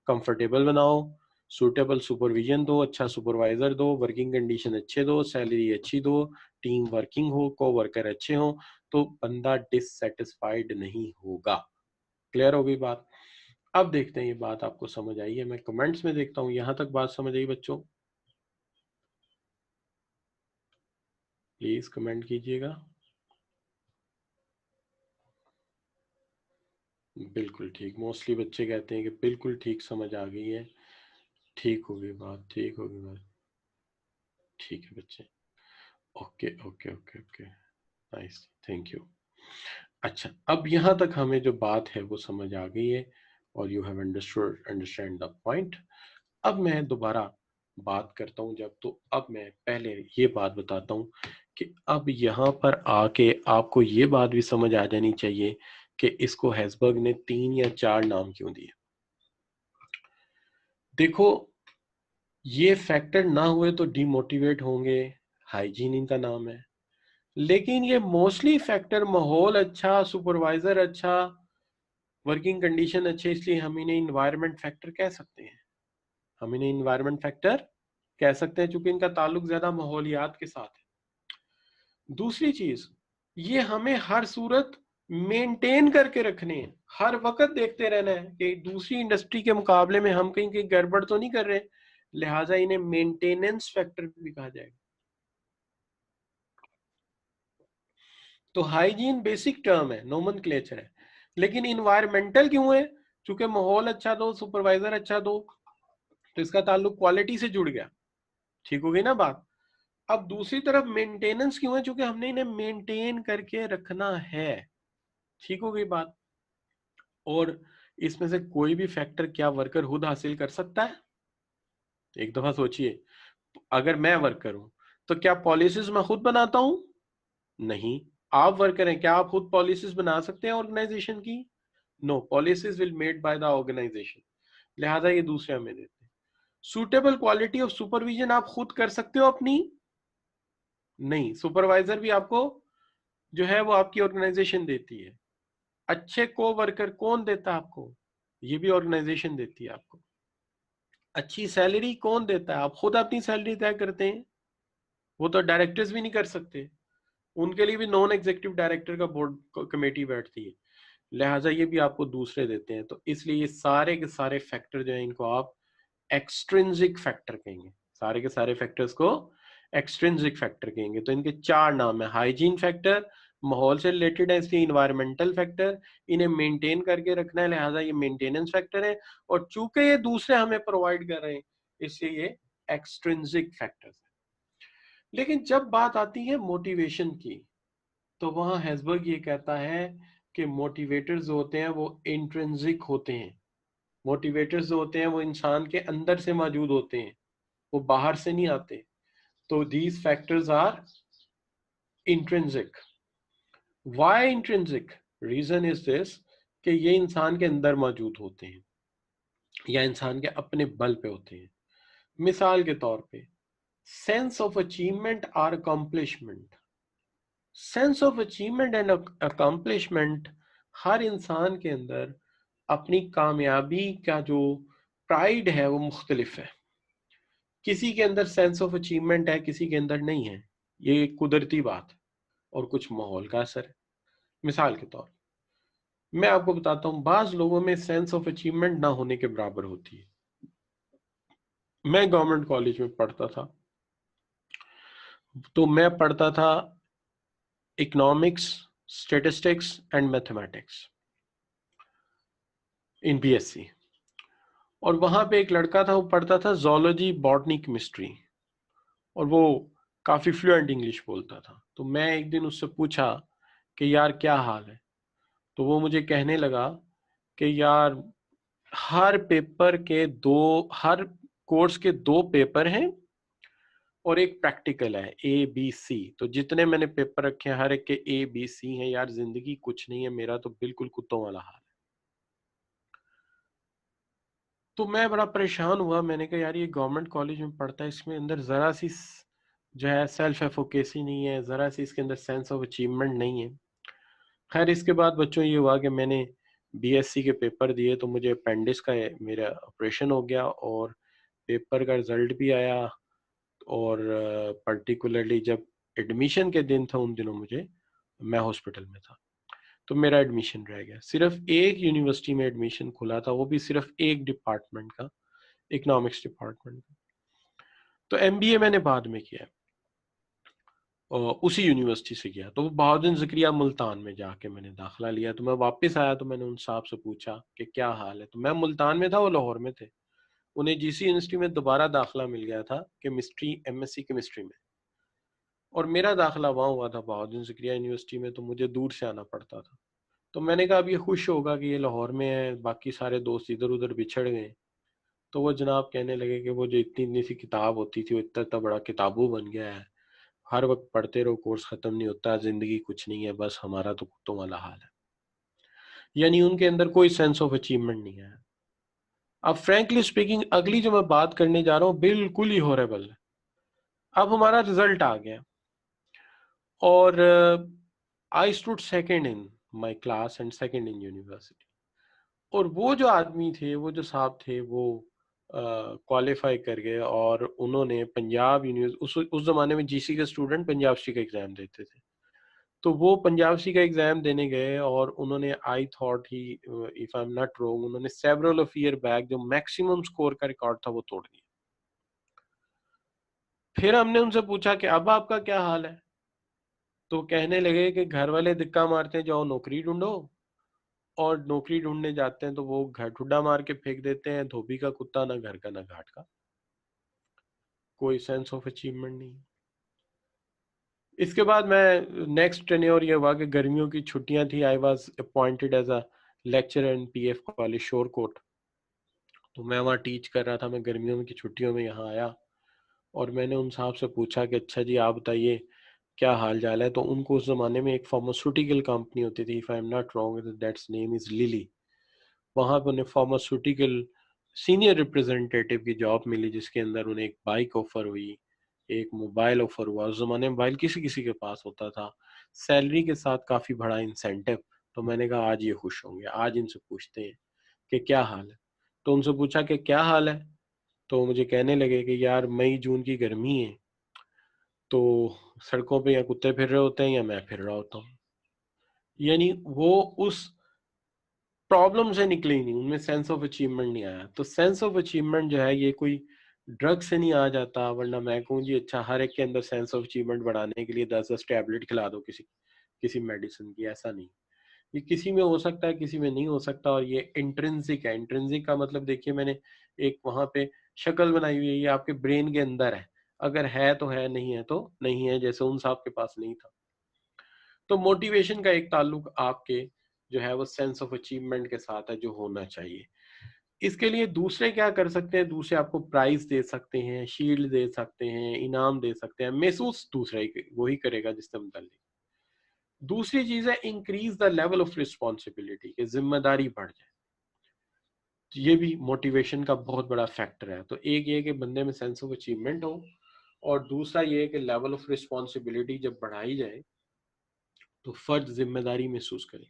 कंफर्टेबल बनाओ, सूटेबल सुपरविजन दो, अच्छा सुपरवाइजर दो, वर्किंग कंडीशन अच्छे दो, सैलरी अच्छी दो, टीम वर्किंग हो, को वर्कर अच्छे हो, तो बंदा डिससेटिस्फाइड नहीं होगा। क्लियर हो गई बात? अब देखते हैं ये बात आपको समझ आई है। मैं कमेंट्स में देखता हूँ, यहां तक बात समझ आई बच्चों? प्लीज कमेंट कीजिएगा। बिल्कुल ठीक, मोस्टली बच्चे कहते हैं कि बिल्कुल ठीक समझ आ गई है, ठीक होगी बात, ठीक होगी बात। ठीक है बच्चे, okay okay okay okay, nice, thank you. अच्छा, अब यहाँ तक हमें जो बात है वो समझ आ गई है और you have understand the point. अब मैं दोबारा बात करता हूँ जब, तो अब मैं पहले ये बात बताता हूँ कि अब यहाँ पर आके आपको ये बात भी समझ आ जानी चाहिए कि इसको हेज़बर्ग ने 3 या 4 नाम क्यों दिए। देखो, ये फैक्टर ना हुए तो डिमोटिवेट होंगे, हाइजीन इनका नाम है, लेकिन ये मोस्टली फैक्टर माहौल अच्छा, सुपरवाइजर अच्छा, वर्किंग कंडीशन अच्छे, इसलिए हम इन्हें इन्वायरमेंट फैक्टर कह सकते हैं। हम इन्हें इन्वायरमेंट फैक्टर कह सकते हैं क्योंकि इनका ताल्लुक ज्यादा माहौलियात के साथ है। दूसरी चीज, ये हमें हर सूरत मेंटेन करके रखने हैं, हर वक्त देखते रहना है कि दूसरी इंडस्ट्री के मुकाबले में हम कहीं कहीं गड़बड़ तो नहीं कर रहे, लिहाजा इन्हें मेंटेनेंस फैक्टर भी कहा जाएगा। तो हाइजीन बेसिक टर्म है, नोमेनक्लेचर है, लेकिन इन्वायरमेंटल क्यों है? चूंकि माहौल अच्छा दो, सुपरवाइजर अच्छा दो, तो इसका ताल्लुक क्वालिटी से जुड़ गया। ठीक हो गई ना बात? अब दूसरी तरफ मेंटेनेंस क्यों है? क्योंकि हमने इन्हें मेंटेन करके रखना है। ठीक हो गई बात? और इसमें से कोई भी फैक्टर क्या वर्कर खुद हासिल कर सकता है? एक दफा सोचिए, अगर मैं वर्कर हूं तो क्या पॉलिसीज मैं खुद बनाता हूं? नहीं। आप वर्कर हैं, क्या आप खुद पॉलिसीज बना सकते हैं ऑर्गेनाइजेशन की? No, policies will made by the organisation, लिहाजा ये दूसरे हमें देते हैं। सुटेबल क्वालिटी ऑफ सुपरविजन आप खुद कर सकते हो अपनी? नहीं, सुपरवाइजर भी आपको जो है वो आपकी ऑर्गेनाइजेशन देती है। अच्छे को वर्कर कौन देता है आपको? ये भी ऑर्गेनाइजेशन देती है आपको। अच्छी सैलरी कौन देता है? आप खुद अपनी सैलरी तय करते हैं, वो तो डायरेक्टर्स भी नहीं कर सकते, उनके लिए भी नॉन एग्जीक्यूटिव डायरेक्टर का बोर्ड कमेटी बैठती है, लिहाजा ये भी आपको दूसरे देते हैं। तो इसलिए ये सारे के सारे फैक्टर जो है इनको आप एक्सट्रिंसिक फैक्टर कहेंगे, सारे के सारे फैक्टर्स को एक्सट्रिंसिक फैक्टर कहेंगे। तो इनके 4 नाम है, हाइजीन फैक्टर माहौल से रिलेटेड है इसलिए इन्वायरमेंटल फैक्टर, इन्हें मेंटेन करके रखना है लिहाजा ये मेंटेनेंस फैक्टर है, और चूंकि ये दूसरे हमें प्रोवाइड कर रहे हैं इसलिए ये एक्सट्रिंसिक फैक्टर्स है। लेकिन जब बात आती है मोटिवेशन की, तो वहां हेज़बर्ग ये कहता है कि मोटिवेटर्स जो होते हैं वो इंट्रिंसिक होते हैं। मोटिवेटर्स जो होते हैं वो इंसान के अंदर से मौजूद होते हैं, वो बाहर से नहीं आते। तो these factors are intrinsic. Why intrinsic? Reason is this कि ये इंसान के अंदर मौजूद होते हैं या इंसान के अपने बल पे होते हैं। मिसाल के तौर पे सेंस ऑफ अचीवमेंट और accomplishment, sense of achievement and accomplishment, हर इंसान के अंदर अपनी कामयाबी का जो प्राइड है वो मुख्तलिफ है। किसी के अंदर सेंस ऑफ अचीवमेंट है, किसी के अंदर नहीं है, ये कुदरती बात है और कुछ माहौल का असर है। मिसाल के तौर, मैं आपको बताता हूँ, बाज लोगों में सेंस ऑफ अचीवमेंट ना होने के बराबर होती है। मैं गवर्नमेंट कॉलेज में पढ़ता था, तो मैं पढ़ता था economics, statistics and mathematics in BSc, और वहां पे एक लड़का था वो पढ़ता था जोलॉजी, बॉटनी, केमिस्ट्री, और वो काफी फ्लुएंट इंग्लिश बोलता था। तो मैं एक दिन उससे पूछा कि यार क्या हाल है? तो वो मुझे कहने लगा कि यार हर कोर्स के 2 पेपर हैं और एक प्रैक्टिकल है, ABC। तो जितने मैंने पेपर रखे हैं हर एक के ABC हैं। यार जिंदगी कुछ नहीं है, मेरा तो बिल्कुल कुत्तों वाला हाल है। तो मैं बड़ा परेशान हुआ, मैंने कहा यार ये गवर्नमेंट कॉलेज में पढ़ता है, इसमें अंदर जरा सी जो है सेल्फ एफोकेसी नहीं है, जरा सी इसके अंदर सेंस ऑफ अचीवमेंट नहीं है। खैर इसके बाद बच्चों ये हुआ कि मैंने बीएससी के पेपर दिए, तो मुझे अपेंडिक्स का मेरा ऑपरेशन हो गया और पेपर का रिजल्ट भी आया, और पर्टिकुलरली जब एडमिशन के दिन था उन दिनों मुझे, मैं हॉस्पिटल में था, तो मेरा एडमिशन रह गया। सिर्फ एक यूनिवर्सिटी में एडमिशन खुला था, वो भी सिर्फ एक डिपार्टमेंट का, इकोनॉमिक्स डिपार्टमेंट का। तो एमबीए मैंने बाद में किया, उसी यूनिवर्सिटी से किया। तो वो बहाउद्दीन ज़करिया मुल्तान में जाके मैंने दाखिला लिया। तो मैं वापस आया तो मैंने उन साहब से पूछा कि क्या हाल है, तो मैं मुल्तान में था, वो लाहौर में थे। उन्हें जीसी यूनिवर्सिटी में दोबारा दाखिला मिल गया था केमिस्ट्री, एमएससी केमिस्ट्री में, और मेरा दाखिला वहाँ हुआ था बहाउद्दीन ज़करिया यूनिवर्सिटी में, तो मुझे दूर से आना पड़ता था। तो मैंने कहा अब ये खुश होगा कि ये लाहौर में है, बाकी सारे दोस्त इधर उधर बिछड़ गए। तो वो जनाब कहने लगे कि वो जो इतनी इतनी सी किताब होती थी वो इतना इतना बड़ा किताबू बन गया है, हर वक्त पढ़ते रहो, कोर्स खत्म नहीं होता, जिंदगी कुछ नहीं है, बस हमारा तो कुत्तों वाला हाल है। यानी उनके अंदर कोई सेंस ऑफ अचीवमेंट नहीं है। अब फ्रैंकली स्पीकिंग अगली जो मैं बात करने जा रहा हूँ बिल्कुल ही हॉरेबल है। अब हमारा रिजल्ट आ गया और I stood second in my class and second in university. और वो जो आदमी थे, वो जो साहब थे, वो क्वालिफाई कर गए और उन्होंने पंजाब यूनिवर्सिटी, उस जमाने में जीसी के स्टूडेंट पंजाब सी का एग्जाम देते थे, तो वो पंजाब सी का एग्जाम देने गए और उन्होंने, I thought he, if I am not wrong, उन्होंने सेवरल ऑफ ईयर बैक जो मैक्सिमम स्कोर का रिकॉर्ड था वो तोड़ दिया। फिर हमने उनसे पूछा कि अब आपका क्या हाल है, तो कहने लगे कि घर वाले धक्का मारते हैं जाओ नौकरी ढूंढो, और नौकरी ढूंढने जाते हैं तो वो घर ठुड्डा मार के फेंक देते हैं, धोबी का कुत्ता, ना घर का ना घाट का, कोई सेंस ऑफ अचीवमेंट नहीं। इसके बाद मैं नेक्स्ट टेन्योर ये हुआ कि गर्मियों की छुट्टियां थी, I was appointed as a lecturer in PF college Shorkot. तो मैं वहाँ टीच कर रहा था, मैं गर्मियों की छुट्टियों में यहाँ आया और मैंने उन साहब से पूछा कि अच्छा जी आप बताइए क्या हाल चाल है। तो उनको उस ज़माने में एक फार्मास्यूटिकल कंपनी होती थी, if I am not wrong that's name is lily, वहाँ पर उन्हें फार्मास्यूटिकल सीनियर रिप्रेजेंटेटिव की जॉब मिली, जिसके अंदर उन्हें एक बाइक ऑफर हुई, एक मोबाइल ऑफर हुआ। उस ज़माने में मोबाइल किसी किसी के पास होता था, सैलरी के साथ काफ़ी बड़ा इंसेंटिव। तो मैंने कहा आज ये खुश होंगे, आज इनसे पूछते हैं कि क्या हाल है। तो उनसे पूछा कि क्या हाल है, तो मुझे कहने लगे कि यार मई जून की गर्मी है, तो सड़कों पे या कुत्ते फिर रहे होते हैं या मैं फिर रहा होता हूँ। यानी वो उस प्रॉब्लम से निकले ही नहीं, उनमें सेंस ऑफ अचीवमेंट नहीं आया। तो सेंस ऑफ अचीवमेंट जो है ये कोई ड्रग से नहीं आ जाता, वरना मैं कहूँ जी अच्छा हर एक के अंदर सेंस ऑफ अचीवमेंट बढ़ाने के लिए 10-10 टैबलेट खिला दो किसी किसी मेडिसिन की, ऐसा नहीं। ये किसी में हो सकता है, किसी में नहीं हो सकता, और ये इंट्रिंसिक है। इंट्रिंसिक का मतलब देखिए, मैंने एक वहां पे शक्ल बनाई हुई है, ये आपके ब्रेन के अंदर है, अगर है तो है, नहीं है तो नहीं है, जैसे उन साहब के पास नहीं था। तो मोटिवेशन का एक ताल्लुक आपके जो है वो सेंस ऑफ अचीवमेंट के साथ है, जो होना चाहिए। इसके लिए दूसरे क्या कर सकते हैं, दूसरे आपको प्राइज दे सकते हैं, शील्ड दे सकते हैं, इनाम दे सकते हैं, महसूस दूसरा ही वही करेगा जिससे मुतल्लिक। दूसरी चीज है increase the level of responsibility, कि जिम्मेदारी बढ़ जाए। तो ये भी मोटिवेशन का बहुत बड़ा फैक्टर है। तो एक ये कि बंदे में सेंस ऑफ अचीवमेंट हो, और दूसरा ये है कि लेवल ऑफ रिस्पॉन्सिबिलिटी जब बढ़ाई जाए तो फर्ज जिम्मेदारी महसूस करें।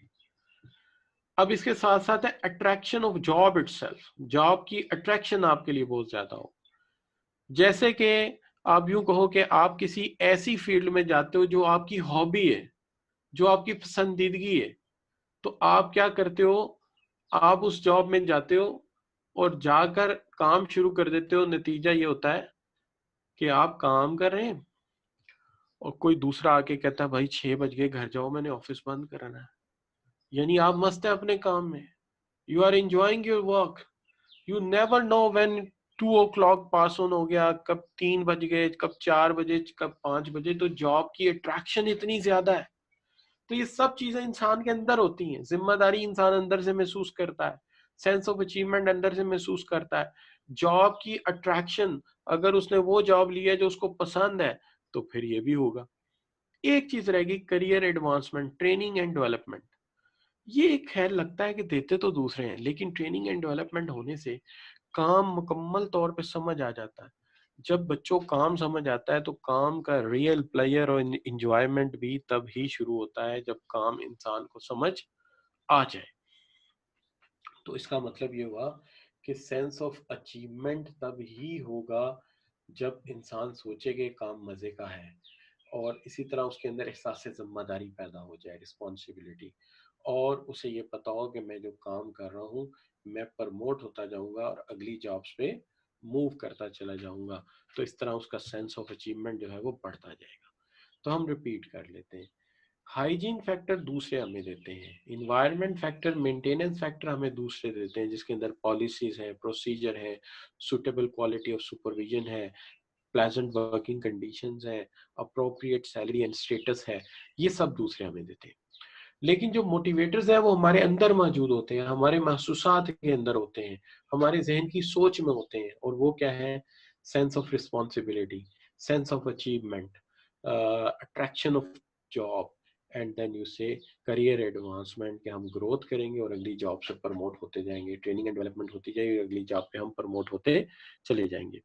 अब इसके साथ साथ है attraction of job itself, job की अट्रैक्शन आपके लिए बहुत ज्यादा हो। जैसे कि आप यूं कहो कि आप किसी ऐसी फील्ड में जाते हो जो आपकी हॉबी है, जो आपकी पसंदीदगी है, तो आप क्या करते हो, आप उस जॉब में जाते हो और जाकर काम शुरू कर देते हो। नतीजा ये होता है कि आप काम कर रहे हैं और कोई दूसरा आके कहता है भाई 6 बज गए, घर जाओ, मैंने ऑफिस बंद कराना है। यानी आप मस्त है अपने काम में, you are enjoying your work, you never know when 2 o'clock pass on हो गया, कब 3 बज गए, कब 4 बजे, कब 5 बजे। तो जॉब की अट्रैक्शन इतनी ज्यादा है। तो ये सब चीजें इंसान के अंदर होती हैं। जिम्मेदारी इंसान अंदर से महसूस करता है, सेंस ऑफ अचीवमेंट अंदर से महसूस करता है, जॉब की अट्रैक्शन, अगर उसने वो जॉब ली है जो उसको पसंद है तो फिर ये भी होगा। एक चीज रहेगी, career advancement, training and development. ये खैर लगता है कि देते तो दूसरे हैं, लेकिन ट्रेनिंग एंड डेवलपमेंट होने से काम मुकम्मल तौर पे समझ आ जाता है। जब बच्चों काम समझ आता है तो काम का रियल प्लेयर और इंजॉयमेंट भी तब ही शुरू होता है जब काम इंसान को समझ आ जाए। तो इसका मतलब ये हुआ कि सेंस ऑफ अचीवमेंट तब ही होगा जब इंसान सोचे कि काम मजे का है, और इसी तरह उसके अंदर एहसास जिम्मेदारी पैदा हो जाए, रिस्पॉन्सिबिलिटी, और उसे ये पता हो कि मैं जो काम कर रहा हूँ मैं प्रमोट होता जाऊंगा और अगली जॉब्स पे मूव करता चला जाऊंगा। तो इस तरह उसका सेंस ऑफ अचीवमेंट जो है वो बढ़ता जाएगा। तो हम रिपीट कर लेते हैं। हाइजीन फैक्टर दूसरे हमें देते हैं, इन्वायरमेंट फैक्टर, मेंटेनेंस फैक्टर हमें दूसरे देते हैं, जिसके अंदर पॉलिसीज है, प्रोसीजर है, सुटेबल क्वालिटी ऑफ सुपरविजन है, प्लेजेंट वर्किंग कंडीशंस है, अप्रोप्रिएट सैलरी एंड स्टेटस है, ये सब दूसरे हमें देते हैं। लेकिन जो मोटिवेटर्स है वो हमारे अंदर मौजूद होते हैं, हमारे महसूसात के अंदर होते हैं, हमारे जहन की सोच में होते हैं, और वो क्या है? Sense of responsibility, sense of achievement, attraction of job, and then you say career advancement, कि हम ग्रोथ करेंगे और अगली जॉब से प्रमोट होते जाएंगे, ट्रेनिंग एंड डेवलपमेंट होती जाएगी और अगली जॉब पे हम प्रमोट होते चले जाएंगे।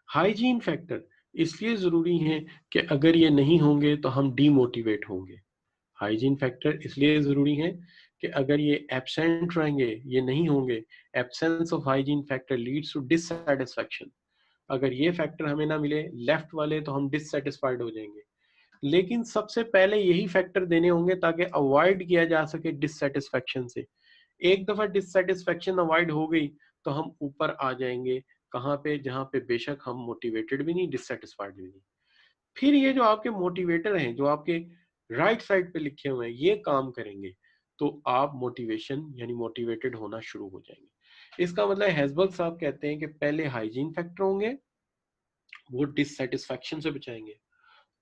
हाइजीन फैक्टर इसलिए जरूरी है कि अगर ये नहीं होंगे तो हम डीमोटिवेट होंगे। हाइजीन फैक्टर इसलिए जरूरी है कि अगर ये एब्सेंट रहेंगे, ये नहीं होंगे, absence of hygiene factor leads to dissatisfaction. अगर ये फैक्टर हमें ना मिले लेफ्ट वाले, तो हम डिससेटिस्फाइड हो जाएंगे। लेकिन सबसे पहले यही फैक्टर देने होंगे ताकि अवॉइड किया जा सके डिससेटिस्फैक्शन से। एक दफा डिससेटिस्फैक्शन अवॉइड हो गई तो हम ऊपर आ जाएंगे, कहाँ पे? जहाँ पे बेशक हम मोटिवेटेड भी नहीं, डिससेटिस्फाइड भी नहीं। फिर ये जो आपके मोटिवेटर हैं, जो आपके राइट साइड पे लिखे हुए हैं, ये काम करेंगे तो आप मोटिवेशन यानी मोटिवेटेड होना शुरू हो जाएंगे। इसका मतलब हेजबर्ग साहब कहते हैं कि पहले हाइजीन फैक्टर होंगे, वो डिससेटिस्फैक्शन से बचाएंगे,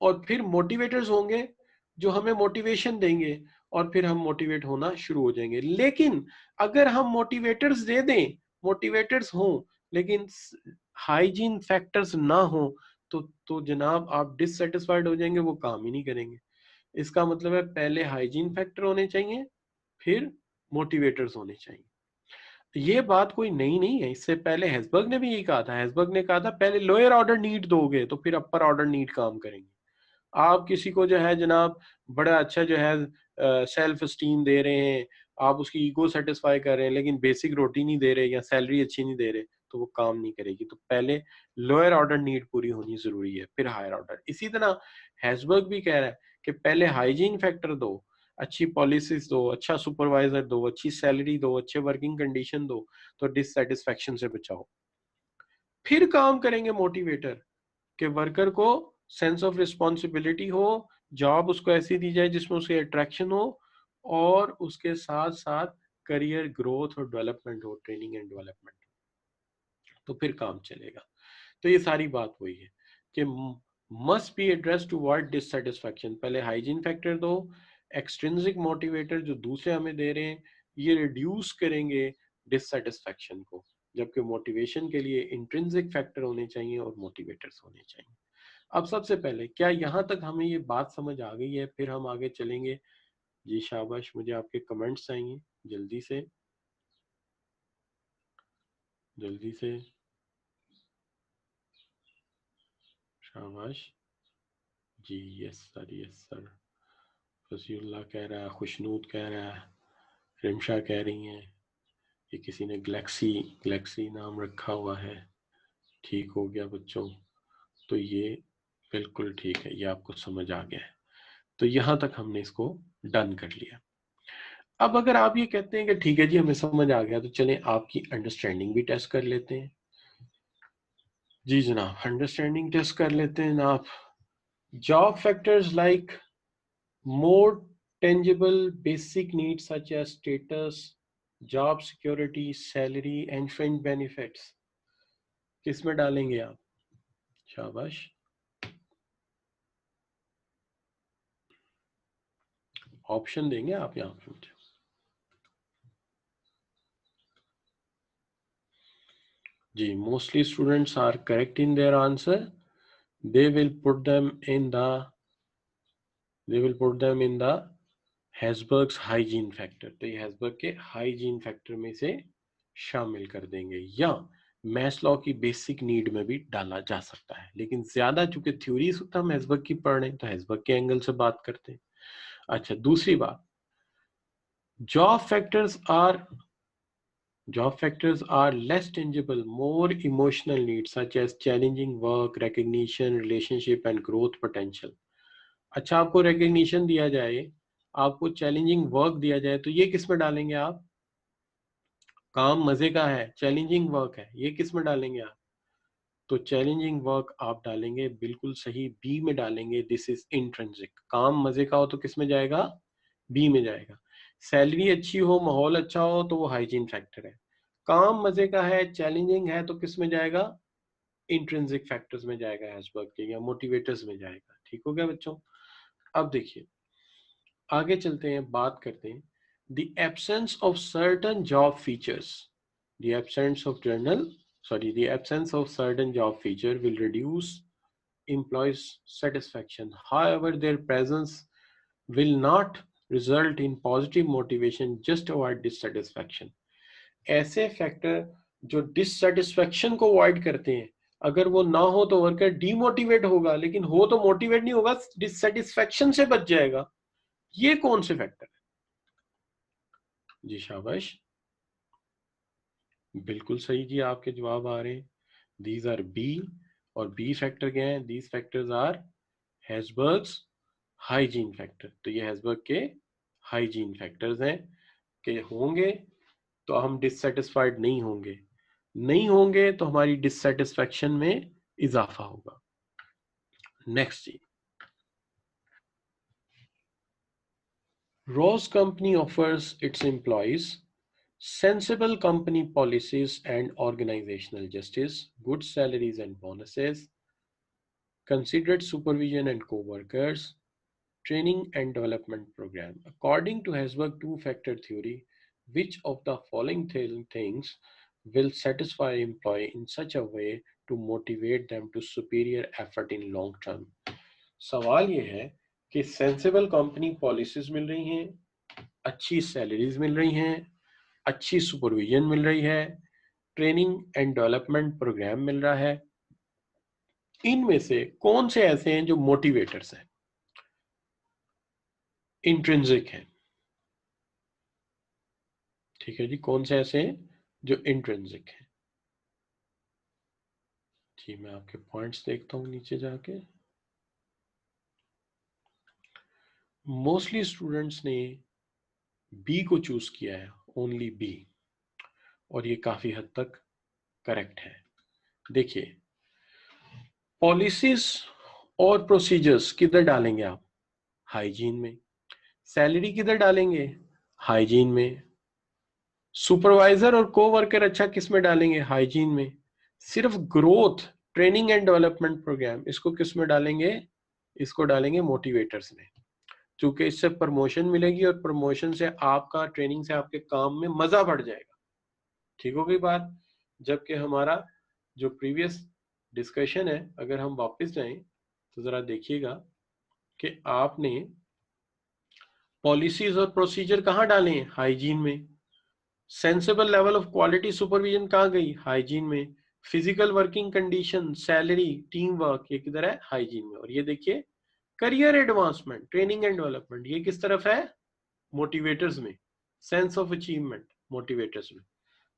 और फिर मोटिवेटर्स होंगे जो हमें मोटिवेशन देंगे, और फिर हम मोटिवेट होना शुरू हो जाएंगे। लेकिन अगर हम मोटिवेटर्स दे दें, मोटिवेटर्स हों, लेकिन हाइजीन फैक्टर्स ना हो, तो जनाब आप डिससेटिस्फाइड हो जाएंगे, वो काम ही नहीं करेंगे। इसका मतलब है पहले हाइजीन फैक्टर होने चाहिए, फिर मोटिवेटर्स होने चाहिए। ये बात कोई नई नहीं है, इससे पहले हेजबर्ग ने भी यही कहा था। हेजबर्ग ने कहा था पहले लोअर ऑर्डर नीड दोगे तो फिर अपर ऑर्डर नीड काम करेंगे। आप किसी को जो है जनाब बड़ा अच्छा जो है सेल्फ स्टीम दे रहे हैं, आप उसकी ईगो सेटिस्फाई कर रहे हैं, लेकिन बेसिक रोटी नहीं दे रहे या सैलरी अच्छी नहीं दे रहे, तो वो काम नहीं करेगी। तो पहले लोअर ऑर्डर नीड पूरी होनी जरूरी है, फिर हायर ऑर्डर। इसी तरह हैसबर्ग भी कह रहा है कि पहले हाइजीन फैक्टर दो, अच्छी पॉलिसीज दो, अच्छा सुपरवाइजर दो, अच्छी सैलरी दो, अच्छे वर्किंग कंडीशन दो, तो डिससेटिस्फैक्शन से बचाओ। फिर काम करेंगे मोटिवेटर, कि वर्कर को सेंस ऑफ रिस्पॉन्सिबिलिटी हो, जॉब उसको ऐसी दी जाए जिसमें उसके अट्रैक्शन हो, और उसके साथ साथ करियर ग्रोथ और डेवलपमेंट हो, ट्रेनिंग एंड डेवलपमेंट, तो फिर काम चलेगा। तो ये सारी बात वही है कि must be address to avoid dissatisfaction. पहले हाइजीन फैक्टर दो, एक्सट्रिंसिक मोटिवेटर जो दूसरे हमें दे रहे हैं, ये रिड्यूस करेंगे डिससेटिस्फैक्शन को, जबकि मोटिवेशन के लिए इंट्रिंसिक फैक्टर होने चाहिए और मोटिवेटर्स होने चाहिए। अब सबसे पहले क्या यहाँ तक हमें ये बात समझ आ गई है? फिर हम आगे चलेंगे। जी शाबाश, मुझे आपके कमेंट्स चाहिए जल्दी से, जल्दी से, शाबाश। जी यस सर, यस सर। फसीउल्लाह कह रहा है, खुशनूद कह रहा है, रिमशा कह रही हैं, ये किसी ने गैलेक्सी गैलेक्सी नाम रखा हुआ है। ठीक हो गया बच्चों, तो ये बिल्कुल ठीक है, ये आपको समझ आ गया है। तो यहाँ तक हमने इसको डन कर लिया। अब अगर आप ये कहते हैं कि ठीक है जी हमें समझ आ गया, तो चलें आपकी अंडरस्टैंडिंग भी टेस्ट कर लेते हैं। जी जनाब, अंडरस्टैंडिंग टेस्ट कर लेते हैं जनाब। Job factors like more tangible basic needs such as status, job security, salary and fringe benefits, किस में डालेंगे आप? शाबाश, ऑप्शन देंगे आप यहाँ पे मुझे। जी, mostly students are correct in their answer. They will put them in the Hesburgh's hygiene factor। तो ये हेसबर्ग के हाइजीन फैक्टर में से शामिल कर देंगे, या मैस्लो की बेसिक नीड में भी डाला जा सकता है। लेकिन ज्यादा चूंकि थ्योरी इस वक्त हम हेसबर्ग की पढ़ रहे हैं, तो हेसबर्ग के एंगल से बात करते हैं। अच्छा, दूसरी बात, job factors are job factors are less tangible, more emotional needs such as challenging work, recognition, relationship and growth potential। अच्छा, आपको recognition दिया जाए, आपको challenging work दिया जाए, तो ये किस में डालेंगे आप? काम मजे का है, चैलेंजिंग वर्क है, ये किस में डालेंगे आप? तो चैलेंजिंग वर्क आप डालेंगे बिल्कुल सही, बी में डालेंगे, दिस इज इंट्रिंसिक। काम मजे का हो तो किस में जाएगा? बी में जाएगा। सैलरी अच्छी हो, माहौल अच्छा हो तो वो हाइजीन फैक्टर है। काम मजे का है, चैलेंजिंग है तो किस में जाएगा? इंट्रिंसिक फैक्टर्स में जाएगा, हैशबर्ग के या मोटिवेटर्स में जाएगा। ठीक हो गया बच्चों? अब देखिए आगे चलते हैं, बात करते हैं the absence of certain job features. The absence of the absence of certain job feature will reduce employees satisfaction. However, their presence will not result in positive motivation, just avoid dissatisfaction. ऐसे factor जो dissatisfaction को avoid करते हैं, अगर वो ना हो तो वर्कर डीमोटिवेट होगा, लेकिन हो तो मोटिवेट नहीं होगा, डिससेटिस्फेक्शन से बच जाएगा। ये कौन से फैक्टर है? जी शाबाश, बिल्कुल सही जी, आपके जवाब आ रहे हैं। दीज आर बी, और बी फैक्टर क्या है? These factors are Herzberg's hygiene factor. तो ये हैशबर्ग के हाइजीन फैक्टर्स हैं कि होंगे तो हम डिससेटिस्फाइड नहीं होंगे, नहीं होंगे तो हमारी डिससेटिस्फेक्शन में इजाफा होगा। Next ji, Ross Company offers its employees sensible company policies and organizational justice, good salaries and bonuses, considerate supervision and co-workers, training and development program. According to Hesberg two-factor theory, which of the following things will satisfy employee in such a way to motivate them to superior effort in long term? सवाल ये है कि sensible company policies मिल रही हैं, अच्छी salaries मिल रही हैं, अच्छी सुपरविजन मिल रही है, ट्रेनिंग एंड डेवलपमेंट प्रोग्राम मिल रहा है, इनमें से कौन से ऐसे हैं जो मोटिवेटर्स हैं, इंट्रिंसिक हैं? ठीक है जी, कौन से ऐसे हैं जो इंट्रिंसिक हैं? जी मैं आपके पॉइंट्स देखता हूं नीचे जाके। मोस्टली स्टूडेंट्स ने बी को चूज किया है, ओनली बी, और ये काफी हद तक करेक्ट है। देखिए पॉलिसीज और प्रोसीजर्स किधर डालेंगे आप? हाइजीन में। सैलरी किधर डालेंगे? हाइजीन में। सुपरवाइजर और कोवर्कर अच्छा किस में डालेंगे? हाइजीन में। सिर्फ growth, training and development programme, इसको किस में डालेंगे? इसको डालेंगे मोटिवेटर्स में, क्योंकि इससे प्रमोशन मिलेगी और प्रमोशन से आपका, ट्रेनिंग से आपके काम में मजा बढ़ जाएगा। ठीक हो गई बात? जबकि हमारा जो प्रीवियस डिस्कशन है, अगर हम वापस जाएं तो जरा देखिएगा कि आपने पॉलिसीज और प्रोसीजर कहाँ डाले हैं? हाइजीन में। Sensible level of quality supervision कहाँ गई? हाइजीन में। Physical working condition, salary, team work, ये किधर है? हाइजीन में। और ये देखिए career advancement, training and development, ये किस तरफ है? मोटिवेटर्स में। सेंस ऑफ अचीवमेंट, मोटिवेटर्स में।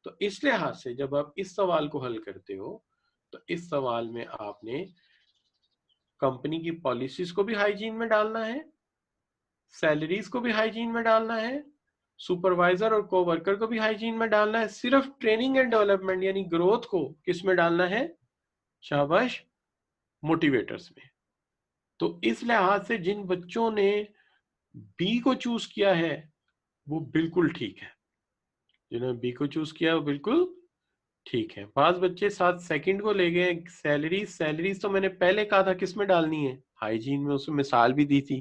तो इस लिहाज से जब आप इस सवाल को हल करते हो तो इस सवाल में आपने कंपनी की पॉलिसीज को भी हाइजीन में डालना है, सैलरीज को भी हाइजीन में डालना है, सुपरवाइजर और कोवर्कर को भी हाइजीन में डालना है, सिर्फ ट्रेनिंग एंड डेवलपमेंट यानी ग्रोथ को किस में डालना है? शाबाश, मोटिवेटर्स में। तो इस लिहाज से जिन बच्चों ने बी को चूज किया है वो बिल्कुल ठीक है, जिन्होंने बी को चूज किया वो बिल्कुल ठीक है। 5 बच्चे 7 सेकंड को ले गए। सैलरीज तो मैंने पहले कहा था किस में डालनी है? हाइजीन में। उसमें मिसाल भी दी थी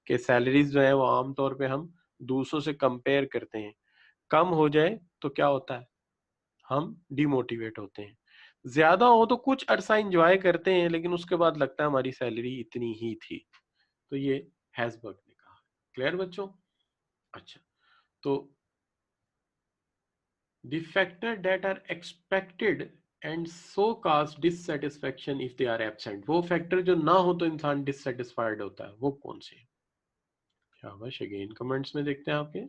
कि सैलरीज जो है वो आमतौर पे हम दूसरों से कंपेयर करते हैं, कम हो जाए तो क्या होता है? हम डिमोटिवेट होते हैं। ज्यादा हो तो कुछ अरसा इंजॉय करते हैं, लेकिन उसके बाद लगता है हमारी सैलरी इतनी ही थी। तो ये हैसबर्ग ने कहा। क्लियर बच्चों? अच्छा, तो the factor that are expected and so cause dissatisfaction if they are absent, वो फैक्टर जो ना हो तो इंसान डिससेटिस्फाइड होता है, वो कौन से? शाबाश, अगेन कमेंट्स में देखते हैं आपके।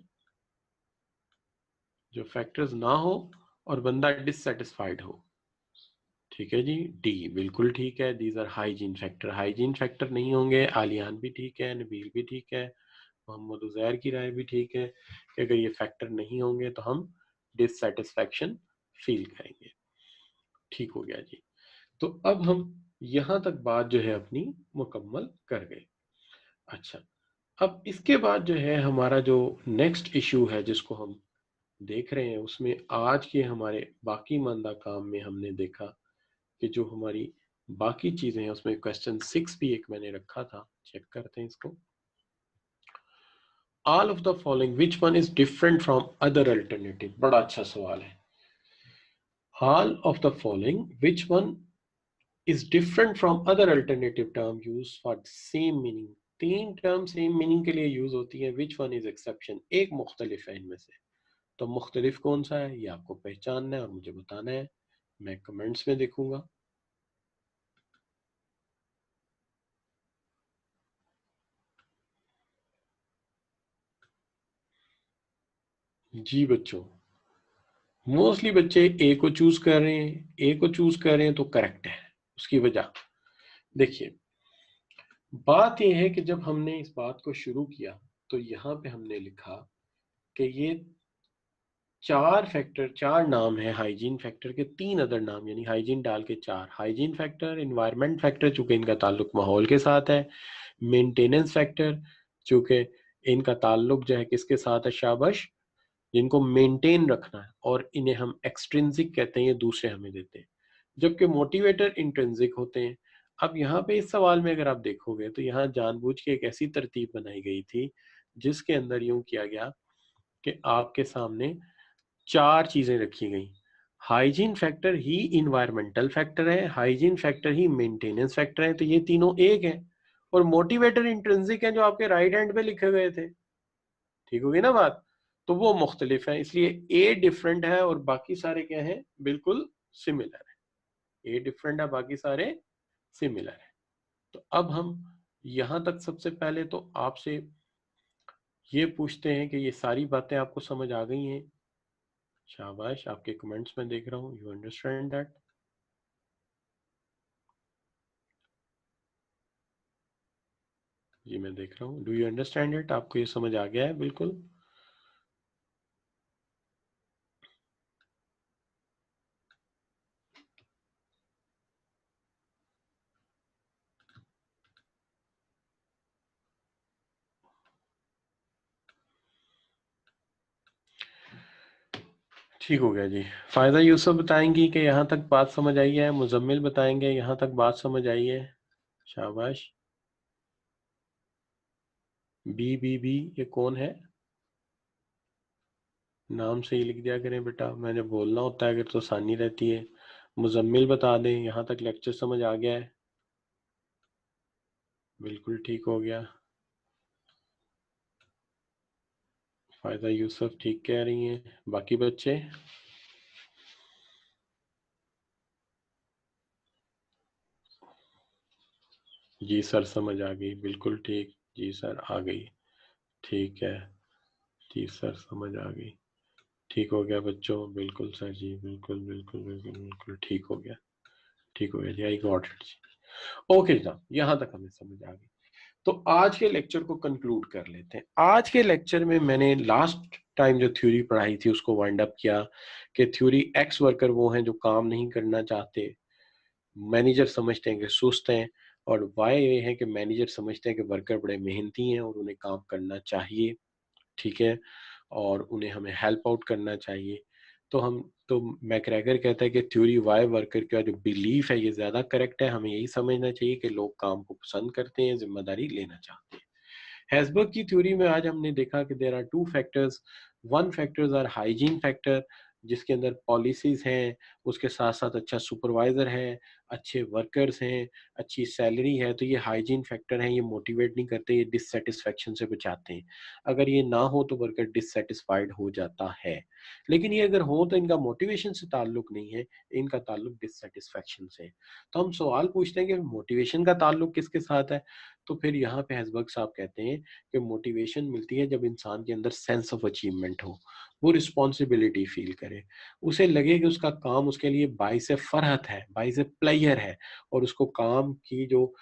जो फैक्टर्स ना हो और बंदा डिससेटिस्फाइड हो। ठीक है जी, डी बिल्कुल ठीक है। These are hygiene factor. Hygiene factor नहीं होंगे, आलियान भी ठीक है, नबील भी ठीक है, मोहम्मद उजैर की राय भी ठीक है कि अगर ये फैक्टर नहीं होंगे तो हम डिससेटिस्फैक्शन फील करेंगे। ठीक हो गया जी। तो अब हम यहाँ तक बात जो है अपनी मुकम्मल कर गए। अच्छा, अब इसके बाद जो है हमारा जो नेक्स्ट इशू है जिसको हम देख रहे हैं, उसमें आज के हमारे बाकी मानदा काम में हमने देखा कि जो हमारी बाकी चीजें हैं उसमें क्वेश्चन 6 भी एक मैंने रखा था, चेक करते हैं इसको। All of the following which one is different from other alternative, बड़ा अच्छा सवाल है। All of the following which one is different from other alternative term used for the same meaning। तीन टर्म सेम मीनिंग के लिए use होती है, which one is exception, एक मुख्तलिफ है इनमें से। तो मुख्तलिफ कौन सा है ये आपको पहचानना है और मुझे बताना है। मैं कमेंट्स में देखूंगा। जी बच्चों, मोस्टली बच्चे ए को चूज कर रहे हैं, ए को चूज कर रहे हैं तो करेक्ट है। उसकी वजह देखिए, बात यह है कि जब हमने इस बात को शुरू किया तो यहाँ पे हमने लिखा कि ये चार फैक्टर, चार नाम है हाइजीन फैक्टर के, तीन अदर नाम, यानी हाइजीन डाल के चार। हाइजीन फैक्टर, इन्वायरमेंट फैक्टर चूंकि इनका ताल्लुक माहौल के साथ है, मेंटेनेंस फैक्टर चूंकि इनका ताल्लुक जो है किसके साथ है, शाबाश, जिनको मेंटेन रखना है, और इन्हें हम एक्सट्रिंसिक कहते हैं, ये दूसरे हमें देते हैं, जबकि मोटिवेटर इंट्रिंसिक होते हैं। अब यहाँ पे इस सवाल में अगर आप देखोगे तो यहाँ जानबूझ के एक ऐसी तरतीब बनाई गई थी जिसके अंदर यूं किया गया कि आपके सामने चार चीजें रखी गई। हाइजीन फैक्टर ही इन्वायरमेंटल फैक्टर है, हाइजीन फैक्टर ही मेंटेनेंस फैक्टर है, तो ये तीनों एक है। और मोटिवेटर इंट्रिंसिक है जो आपके राइट हैंड पे लिखे गए थे। ठीक होगी ना बात? तो वो मुख्तलिफ है, इसलिए ए डिफरेंट है और बाकी सारे क्या है, बिल्कुल सिमिलर है। ए डिफरेंट है, बाकी सारे सिमिलर है। तो अब हम यहां तक सबसे पहले तो आपसे ये पूछते हैं कि ये सारी बातें आपको समझ आ गई हैं? शाबाश, आपके कमेंट्स में देख रहा हूँ, यू अंडरस्टैंड दैट। जी मैं देख रहा हूँ, डू यू अंडरस्टैंड इट, आपको ये समझ आ गया है बिल्कुल? ठीक हो गया जी। फायदा यूसुफ बताएंगी कि यहाँ तक बात समझ आई है, मुजम्मिल बताएंगे यहाँ तक बात समझ आई है। शाबाश। बी ये कौन है? नाम से ही लिख दिया करें बेटा, मैंने बोलना होता है अगर तो आसानी रहती है। मुजम्मिल बता दें यहाँ तक लेक्चर समझ आ गया है? बिल्कुल ठीक हो गया। फायदा यूसुफ ठीक कह रही हैं, बाकी बच्चे? जी सर समझ आ गई, बिल्कुल ठीक, जी सर आ गई, ठीक है, जी सर समझ आ गई, ठीक हो गया बच्चों, बिल्कुल सर जी, बिल्कुल बिल्कुल बिल्कुल बिल्कुल ठीक हो गया, ठीक हो गया जी, आई गॉट इट जी। ओके जनाब, यहाँ तक हमें समझ आ गई। तो आज के लेक्चर को कंक्लूड कर लेते हैं। आज के लेक्चर में मैंने लास्ट टाइम जो थ्योरी पढ़ाई थी उसको वाइंड अप किया कि थ्योरी एक्स वर्कर वो हैं जो काम नहीं करना चाहते, मैनेजर समझते हैं कि सुस्त हैं, और वाई ये है कि मैनेजर समझते हैं कि वर्कर बड़े मेहनती हैं और उन्हें काम करना चाहिए। ठीक है, और उन्हें हमें हेल्प आउट करना चाहिए। तो हम तो मैकग्रेगर कहता है कि थ्योरी वाई वर्कर का जो बिलीफ है ये ज़्यादा करेक्ट है। हमें यही समझना चाहिए कि लोग काम को पसंद करते हैं, जिम्मेदारी लेना चाहते हैं। हेल्सबर्ग की थ्योरी में आज हमने देखा कि there are two factors, one factors are hygiene factor, जिसके अंदर पॉलिसीज हैं, उसके साथ साथ अच्छा सुपरवाइजर है, अच्छे वर्कर्स हैं, अच्छी सैलरी है, तो ये हाइजीन फैक्टर हैं। ये मोटिवेट नहीं करते, ये डिससेटिस्फैक्शन से बचाते हैं। अगर ये ना हो तो वर्कर डिससेटिस्फाइड हो जाता है, लेकिन ये अगर हो तो इनका मोटिवेशन से ताल्लुक नहीं है, इनका ताल्लुक डिससेटिस्फैक्शन से है। तो हम सवाल पूछते हैं कि मोटिवेशन का ताल्लुक किसके साथ है? तो फिर यहाँ पे हेल्सबर्ग साहब कहते हैं कि मोटिवेशन मिलती है जब इंसान के अंदर सेंस ऑफ अचीवमेंट हो, वो रिस्पॉन्सिबिलिटी फील करे, उसे लगे कि उसका काम उसके लिए बाइस फरहत है, बाइस प्लेयर है, और उसको काम की जो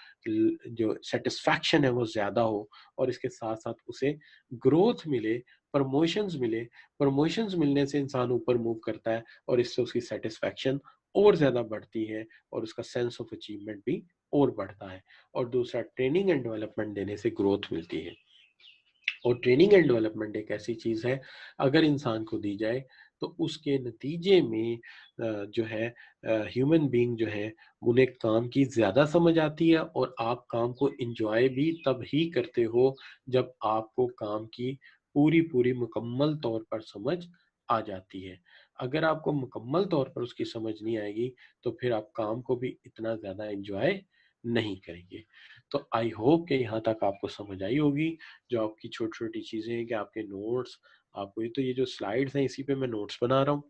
सेटिस्फैक्शन है वो ज्यादा हो, और इसके साथ साथ उसे ग्रोथ मिले, प्रमोशंस मिले। प्रमोशंस मिलने से इंसान ऊपर मूव करता है और इससे उसकी सेटिस्फैक्शन और ज़्यादा बढ़ती है और उसका सेंस ऑफ अचीवमेंट भी और बढ़ता है। और दूसरा, ट्रेनिंग एंड डेवलपमेंट देने से ग्रोथ मिलती है। और ट्रेनिंग एंड डेवलपमेंट एक ऐसी चीज़ है, अगर इंसान को दी जाए तो उसके नतीजे में जो है ह्यूमन बीइंग जो है उन्हें काम की ज़्यादा समझ आती है और आप काम को एंजॉय भी तब ही करते हो जब आपको काम की पूरी पूरी मुकम्मल तौर पर समझ आ जाती है। अगर आपको मुकम्मल तौर पर उसकी समझ नहीं आएगी तो फिर आप काम को भी इतना ज़्यादा एंजॉय नहीं करेंगे। तो आई होप कि यहाँ तक आपको समझ आई होगी। जो आपकी छोटी-छोटी चीज़ें हैं कि आपके नोट्स, आपको ये जो स्लाइड्स हैं इसी पे मैं नोट्स बना रहा हूँ।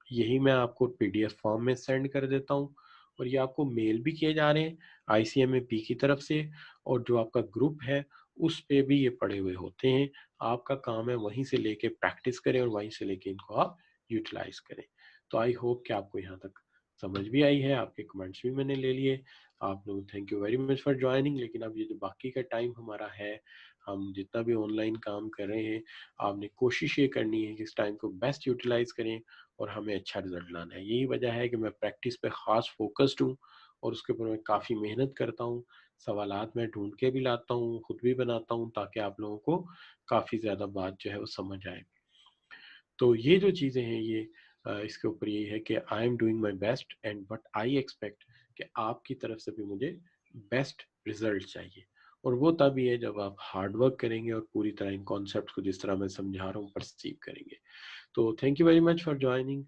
यही मैं आपको पीडीएफ फॉर्म में सेंड कर देता हूँ और ये आपको मेल भी किए जा रहे हैं आईसीएमए की तरफ से। और जो आपका ग्रुप है उस पे भी ये पड़े हुए होते हैं। आपका काम है वहीं से लेके प्रैक्टिस करें और वहीं से लेके इनको आप यूटिलाइज करें। तो आई होप कि आपको यहाँ तक समझ भी आई है। आपके कमेंट्स भी मैंने ले लिए। आप लोग thank you very much for joining. लेकिन अब ये जो बाकी का टाइम हमारा है, हम जितना भी ऑनलाइन काम कर रहे हैं, आपने कोशिश ये करनी है कि इस टाइम को बेस्ट यूटिलाइज करें और हमें अच्छा रिजल्ट लाना है। यही वजह है कि मैं प्रैक्टिस पे ख़ास फोकस्ड हूँ और उसके ऊपर मैं काफ़ी मेहनत करता हूँ। सवालात मैं ढूंढ के भी लाता हूँ, खुद भी बनाता हूँ ताकि आप लोगों को काफ़ी ज़्यादा बात जो है वो समझ आए। तो ये जो चीज़ें हैं ये इसके ऊपर ये है कि I am doing my best and but I expect कि आपकी तरफ से भी मुझे बेस्ट रिजल्ट चाहिए। और वो तभी है जब आप हार्ड वर्क करेंगे और पूरी तरह इन कॉन्सेप्ट को जिस तरह मैं समझा रहा हूँ परसीव करेंगे। तो thank you very much for joining.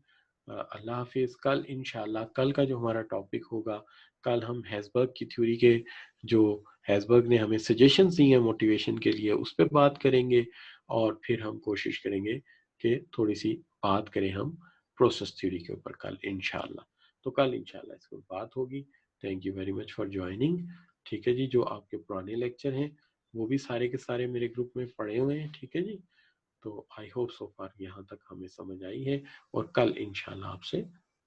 अल्लाह हाफिज़। कल इंशाल्लाह कल का जो हमारा टॉपिक होगा, कल हम हेज़बर्ग की थ्योरी के जो हेज़बर्ग ने हमें सजेशंस दी हैं मोटिवेशन के लिए उस पर बात करेंगे। और फिर हम कोशिश करेंगे कि थोड़ी सी बात करें हम प्रोसेस थ्योरी के ऊपर कल इंशाल्लाह। तो कल इंशाल्लाह इस पर बात होगी। Thank you very much for joining. ठीक है जी, जो आपके पुराने लेक्चर हैं वो भी सारे के सारे मेरे ग्रुप में पड़े हुए हैं। ठीक है जी। तो आई होप सो फार यहाँ तक हमें समझ आई है और कल इंशाल्लाह आपसे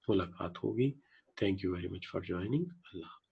मुलाकात होगी। Thank you very much for joining. Allah.